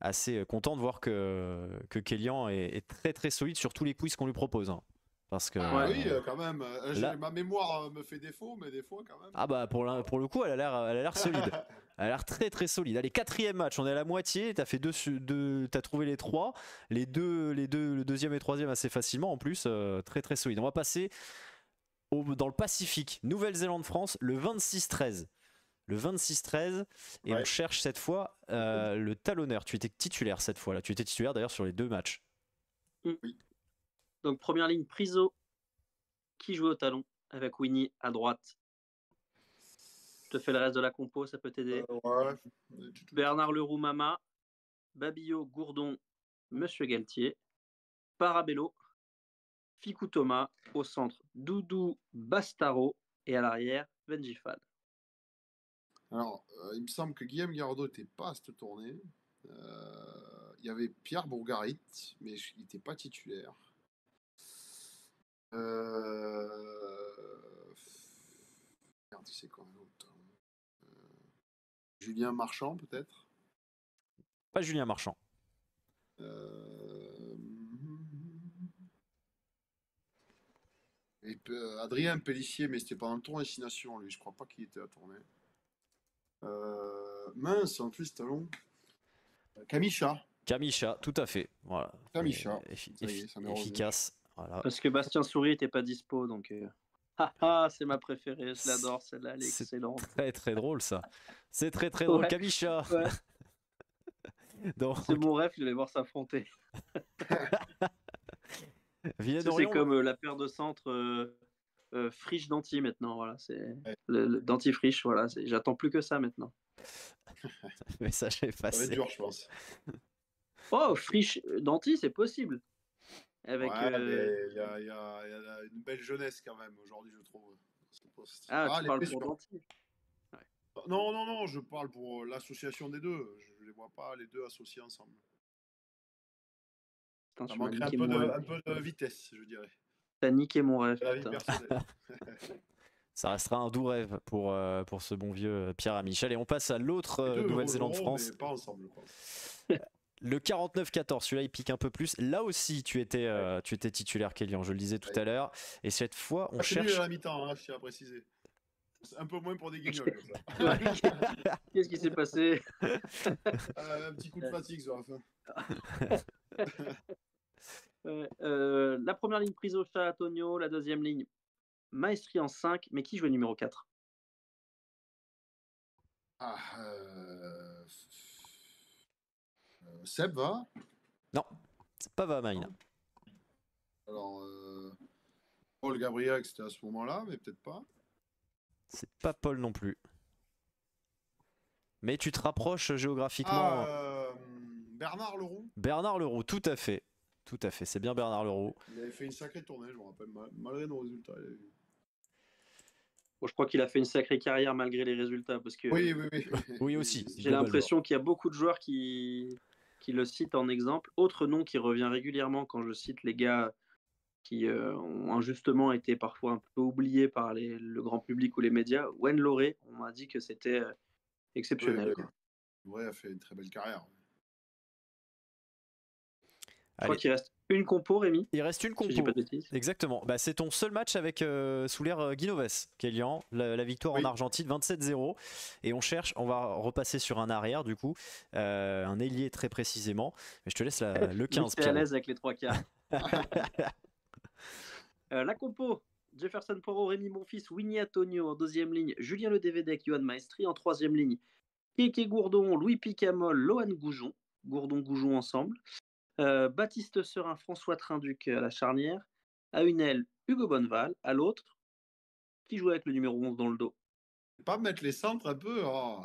assez content de voir que Kélian est très très solide sur tous les quiz qu'on lui propose. Hein. Parce que, oui, quand même. Ma mémoire me fait défaut, mais des fois quand même. Ah bah pour le coup, elle a l'air solide. Elle a l'air très très solide. Allez, quatrième match, on est à la moitié. T'as fait t'as trouvé les trois, le deuxième et troisième assez facilement en plus, très très solide. On va passer dans le Pacifique, Nouvelle-Zélande-France, le 26-13. Le 26-13 et on cherche cette fois le talonneur. Tu étais titulaire cette fois-là. Tu étais titulaire d'ailleurs sur les deux matchs. Oui. Donc première ligne, Priso, qui joue au talon, avec Winnie à droite. Je te fais le reste de la compo, ça peut t'aider. Bernard Leroux, Mama, Babillot, Gourdon, Monsieur Galtier, Parabello, Ficou Thomas, au centre, Doudou, Bastaro, et à l'arrière, Benji Fall. Alors, il me semble que Guilhem Guirado n'était pas à cette tournée. Il y avait Pierre Bourgarit, mais il n'était pas titulaire. Merde, c'est quand même autre. Julien Marchand, peut-être? Pas Julien Marchand. Et Adrien Pellissier, mais c'était pendant le tour Destination, lui. Je crois pas qu'il était à la tournée. Mince, en plus, talon. Camicha, tout à fait. Voilà. Camicha. Efficace. Voilà. Parce que Bastien Souris n'était pas dispo, donc... c'est ma préférée, je l'adore, celle-là, elle est excellente. C'est très très drôle ça. C'est très très drrôle, Camicha. Ouais. Donc... C'est mon rêve, je vais les voir s'affronter. C'est comme la paire de centre Friche Danti maintenant, voilà, c'est le Danti Friche, voilà, j'attends plus que ça maintenant. Le message est passé. Ça va être dur, je pense. Oh, Friche Danti, c'est possible. Avec, il y a une belle jeunesse quand même aujourd'hui, je trouve. Tu parles pour Danti. Non, je parle pour l'association des deux. Je ne les vois pas les deux associés ensemble. Putain, ça manquerait un peu de vitesse, je dirais. T'as niqué mon rêve. Ça restera un doux rêve pour ce bon vieux Pierre Amichel. Et on passe à l'autre Nouvelle-Zélande-France. Pas ensemble, je pense. Le 49-14, celui-là il pique un peu plus. Là aussi, tu étais titulaire, Kélian, je le disais tout à l'heure. Et cette fois, on cherche. C'est à la mi-temps, je tiens à préciser. Un peu moins pour des guignols. Qu'est-ce qui s'est passé? Un petit coup de fatigue sur la fin. La première ligne, Priso-Chat, Antonio. La deuxième ligne, Maestri en 5. Mais qui jouait numéro 4? Seb va? Non, c'est pas Vahamaina. Alors, Paul Gabriel, c'était à ce moment-là, mais peut-être pas. C'est pas Paul non plus. Mais tu te rapproches géographiquement. Bernard Leroux. Bernard Leroux, tout à fait. Tout à fait, c'est bien Bernard Leroux. Il avait fait une sacrée tournée, je me rappelle, malgré nos résultats. Bon, je crois qu'il a fait une sacrée carrière malgré les résultats, parce que Oui. Oui aussi. j'ai l'impression qu'il y a beaucoup de joueurs qui le citent en exemple. Autre nom qui revient régulièrement quand je cite les gars qui ont injustement été parfois un peu oubliés par le grand public ou les médias, Wayne Lauré, on m'a dit que c'était exceptionnel. Ouais, a fait une très belle carrière. Je crois qu'il reste une compo, Rémi. Il reste une Si je dis compo. pas de bêtises. Exactement. Bah, c'est ton seul match avec sous l'ère Guinoves, Kélian. La victoire en Argentine, 27-0. Et on va repasser sur un arrière, du coup. Un ailier très précisément. Mais je te laisse le 15. Tu es à l'aise avec les trois quarts. La compo. Jefferson Poirot, Rémi Monfils, Winnie Antonio en deuxième ligne, Julien Ledévédec, Johan Maestri en troisième ligne, Keke Gourdon, Louis Picamol, Lohan Goujon, Gourdon-Goujon ensemble, Baptiste Serin, François Trinduc à la charnière, à une aile, Hugo Bonneval, à l'autre, qui jouait avec le numéro 11 dans le dos. Pas mettre les centres un peu. Oh.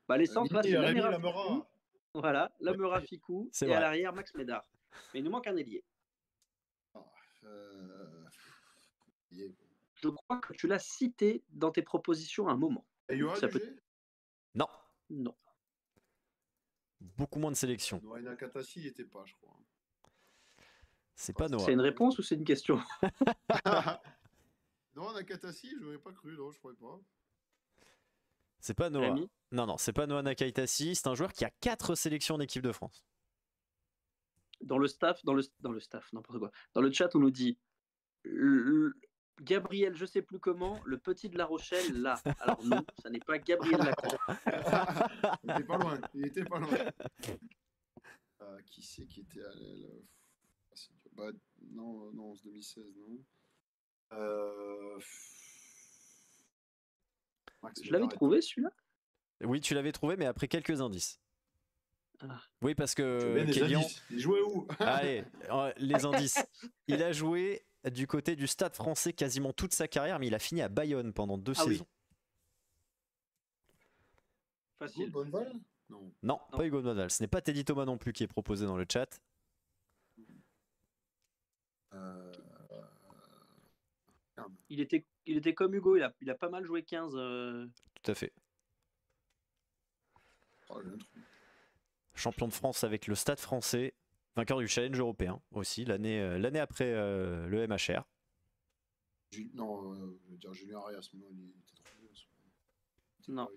Bah, les centres, là, c'est Rémi Lamera Lamera. Ficou. Voilà, Lamera Ficou, C'est et vrai. à l'arrière, Max Médard. Mais il nous manque un ailier. Je crois que tu l'as cité dans tes propositions à un moment. Et Johan Ça peut- Huget Non. Non. Beaucoup moins de sélection. Noah Nakatasi, il était pas, je crois. C'est pas Noah. C'est une réponse ou c'est une question? Noah Nakatasi, je n'aurais pas cru, non, je crois pas. C'est pas Noah. Rémi Non, c'est pas Noah Nakaitasi. C'est un joueur qui a 4 sélections en équipe de France. Dans le staff, n'importe quoi. Dans le chat, on nous dit Gabriel, je sais plus comment, le petit de La Rochelle, là. Alors non, ça n'est pas Gabriel Lacan. Il était pas loin. Qui c'est qui était à l'aile? Bah, non, c'est 2016, non. Je l'avais trouvé celui-là. Oui, tu l'avais trouvé, mais après quelques indices. Ah. Oui, parce que Les Kélian... indices. Il jouait où? Allez, les indices. Il a joué du côté du Stade Français quasiment toute sa carrière, mais il a fini à Bayonne pendant 2 Ah oui. saisons. Facile. Bonneval? Non, pas Hugo Bonneval. Ce n'est pas Teddy Thomas non plus qui est proposé dans le chat. Il était comme Hugo, il a pas mal joué 15. Tout à fait. Champion de France avec le Stade Français, vainqueur du Challenge européen aussi, l'année après le MHR. Non, je veux dire Julien Arias, mais non, il était trop vieux. Non.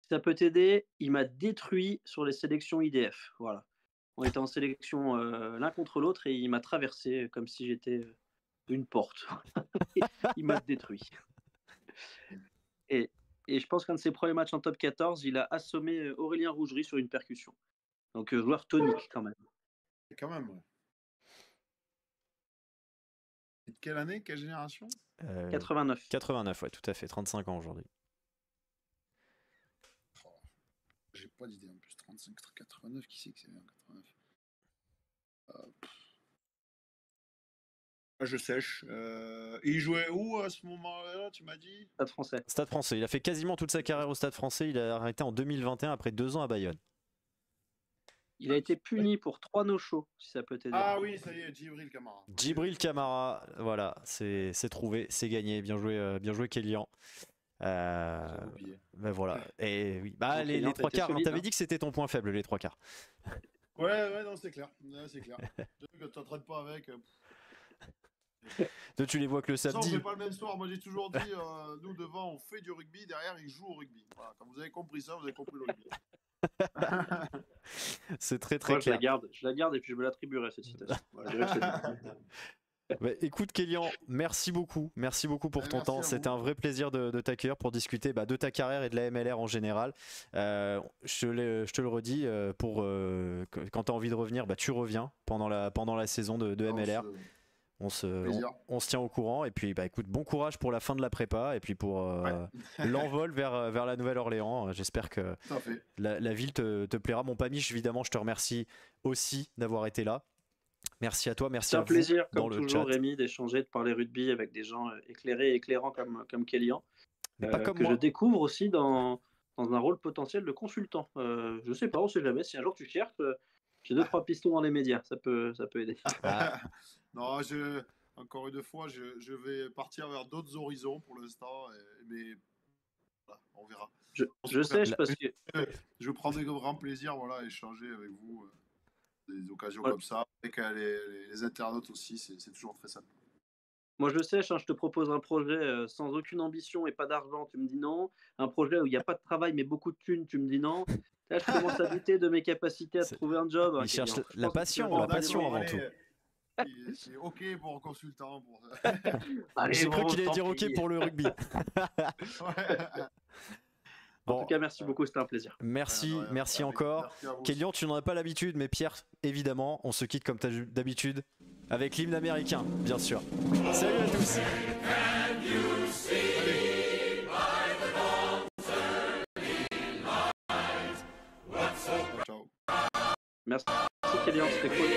Ça peut t'aider, il m'a détruit sur les sélections IDF. Voilà. On était en sélection l'un contre l'autre et il m'a traversé comme si j'étais une porte. Il m'a détruit. Et je pense qu'un de ses premiers matchs en top 14, il a assommé Aurélien Rougerie sur une percussion. Donc joueur tonique quand même. Quand même, ouais. Et de quelle année, quelle génération? 89. 89, ouais, tout à fait, 35 ans aujourd'hui. J'ai pas d'idée en plus. 35, 89, qui c'est que c'est en 89? Je sèche. Et il jouait où à ce moment-là, tu m'as dit? Stade Français. Stade Français, il a fait quasiment toute sa carrière au Stade Français, il a arrêté en 2021 après 2 ans à Bayonne. Il a été puni pour 3 no-shows, si ça peut t'aider. Ah oui, ça y est, Djibril Camara. Djibril Camara, voilà, c'est trouvé, c'est gagné, bien joué Kélian. Ben voilà. Et oui, bah, les 3 quarts, t'avais dit que c'était ton point faible, les 3 quarts. Ouais, non, c'est clair. Ouais, c'est clair. Que tu t'entraînes pas avec. Toi, tu les vois que le Ça, on samedi. fait pas le même soir. Moi, j'ai toujours dit, nous devant, on fait du rugby, derrière, ils jouent au rugby. Voilà. Quand vous avez compris ça, vous avez compris le rugby. C'est très Moi, clair. je la garde et puis je me l'attribuerai cette citation. Voilà, bah, écoute Kélian, merci beaucoup pour ton temps. C'était un vrai plaisir de t'accueillir pour discuter de ta carrière et de la MLR en général. Je te le redis, quand tu as envie de revenir, tu reviens pendant la saison de MLR. On se tient au courant et puis écoute, bon courage pour la fin de la prépa et puis pour l'envol vers la Nouvelle-Orléans. J'espère que la ville te plaira. Mon Pamiche, évidemment, je te remercie aussi d'avoir été là. Merci à toi, merci à vous. C'est un plaisir, dans comme le toujours, chat. Rémi, d'échanger, de parler rugby avec des gens éclairés et éclairants comme Kélian. Mais pas comme que je moi. découvre aussi dans un rôle potentiel de consultant. Je sais pas, on sait jamais. Si un jour tu cherches, j'ai 2-3 pistons dans les médias, ça peut aider. Ah, Non, encore une fois, je vais partir vers d'autres horizons pour l'instant, mais voilà, on verra. Je sèche La- parce que Je prends de grand plaisir, voilà, à échanger avec vous, des occasions Ouais. comme ça, avec les internautes aussi, c'est toujours très simple. moi je sèche, hein, je te propose un projet sans aucune ambition et pas d'argent, tu me dis non. Un projet où il n'y a pas de travail mais beaucoup de thunes, tu me dis non. Là, je commence à douter de mes capacités à te C'est- trouver un job, hein, il cherche Kélian. Je la pense que tu passion, vas la devoir passion débrouiller. avant tout. C'est OK pour un consultant. Allez, J'ai cru bon, qu'il allait tant dire OK pis. pour le rugby. Ouais. En Bon, tout cas, merci beaucoup, c'était un plaisir. merci, Rien, merci rien. encore. Merci à vous. Kélian, tu n'en as pas l'habitude, mais Pierre, évidemment, on se quitte comme d'habitude avec l'hymne américain, bien sûr. Salut à tous. Ciao. Merci, Kélian, c'était cool.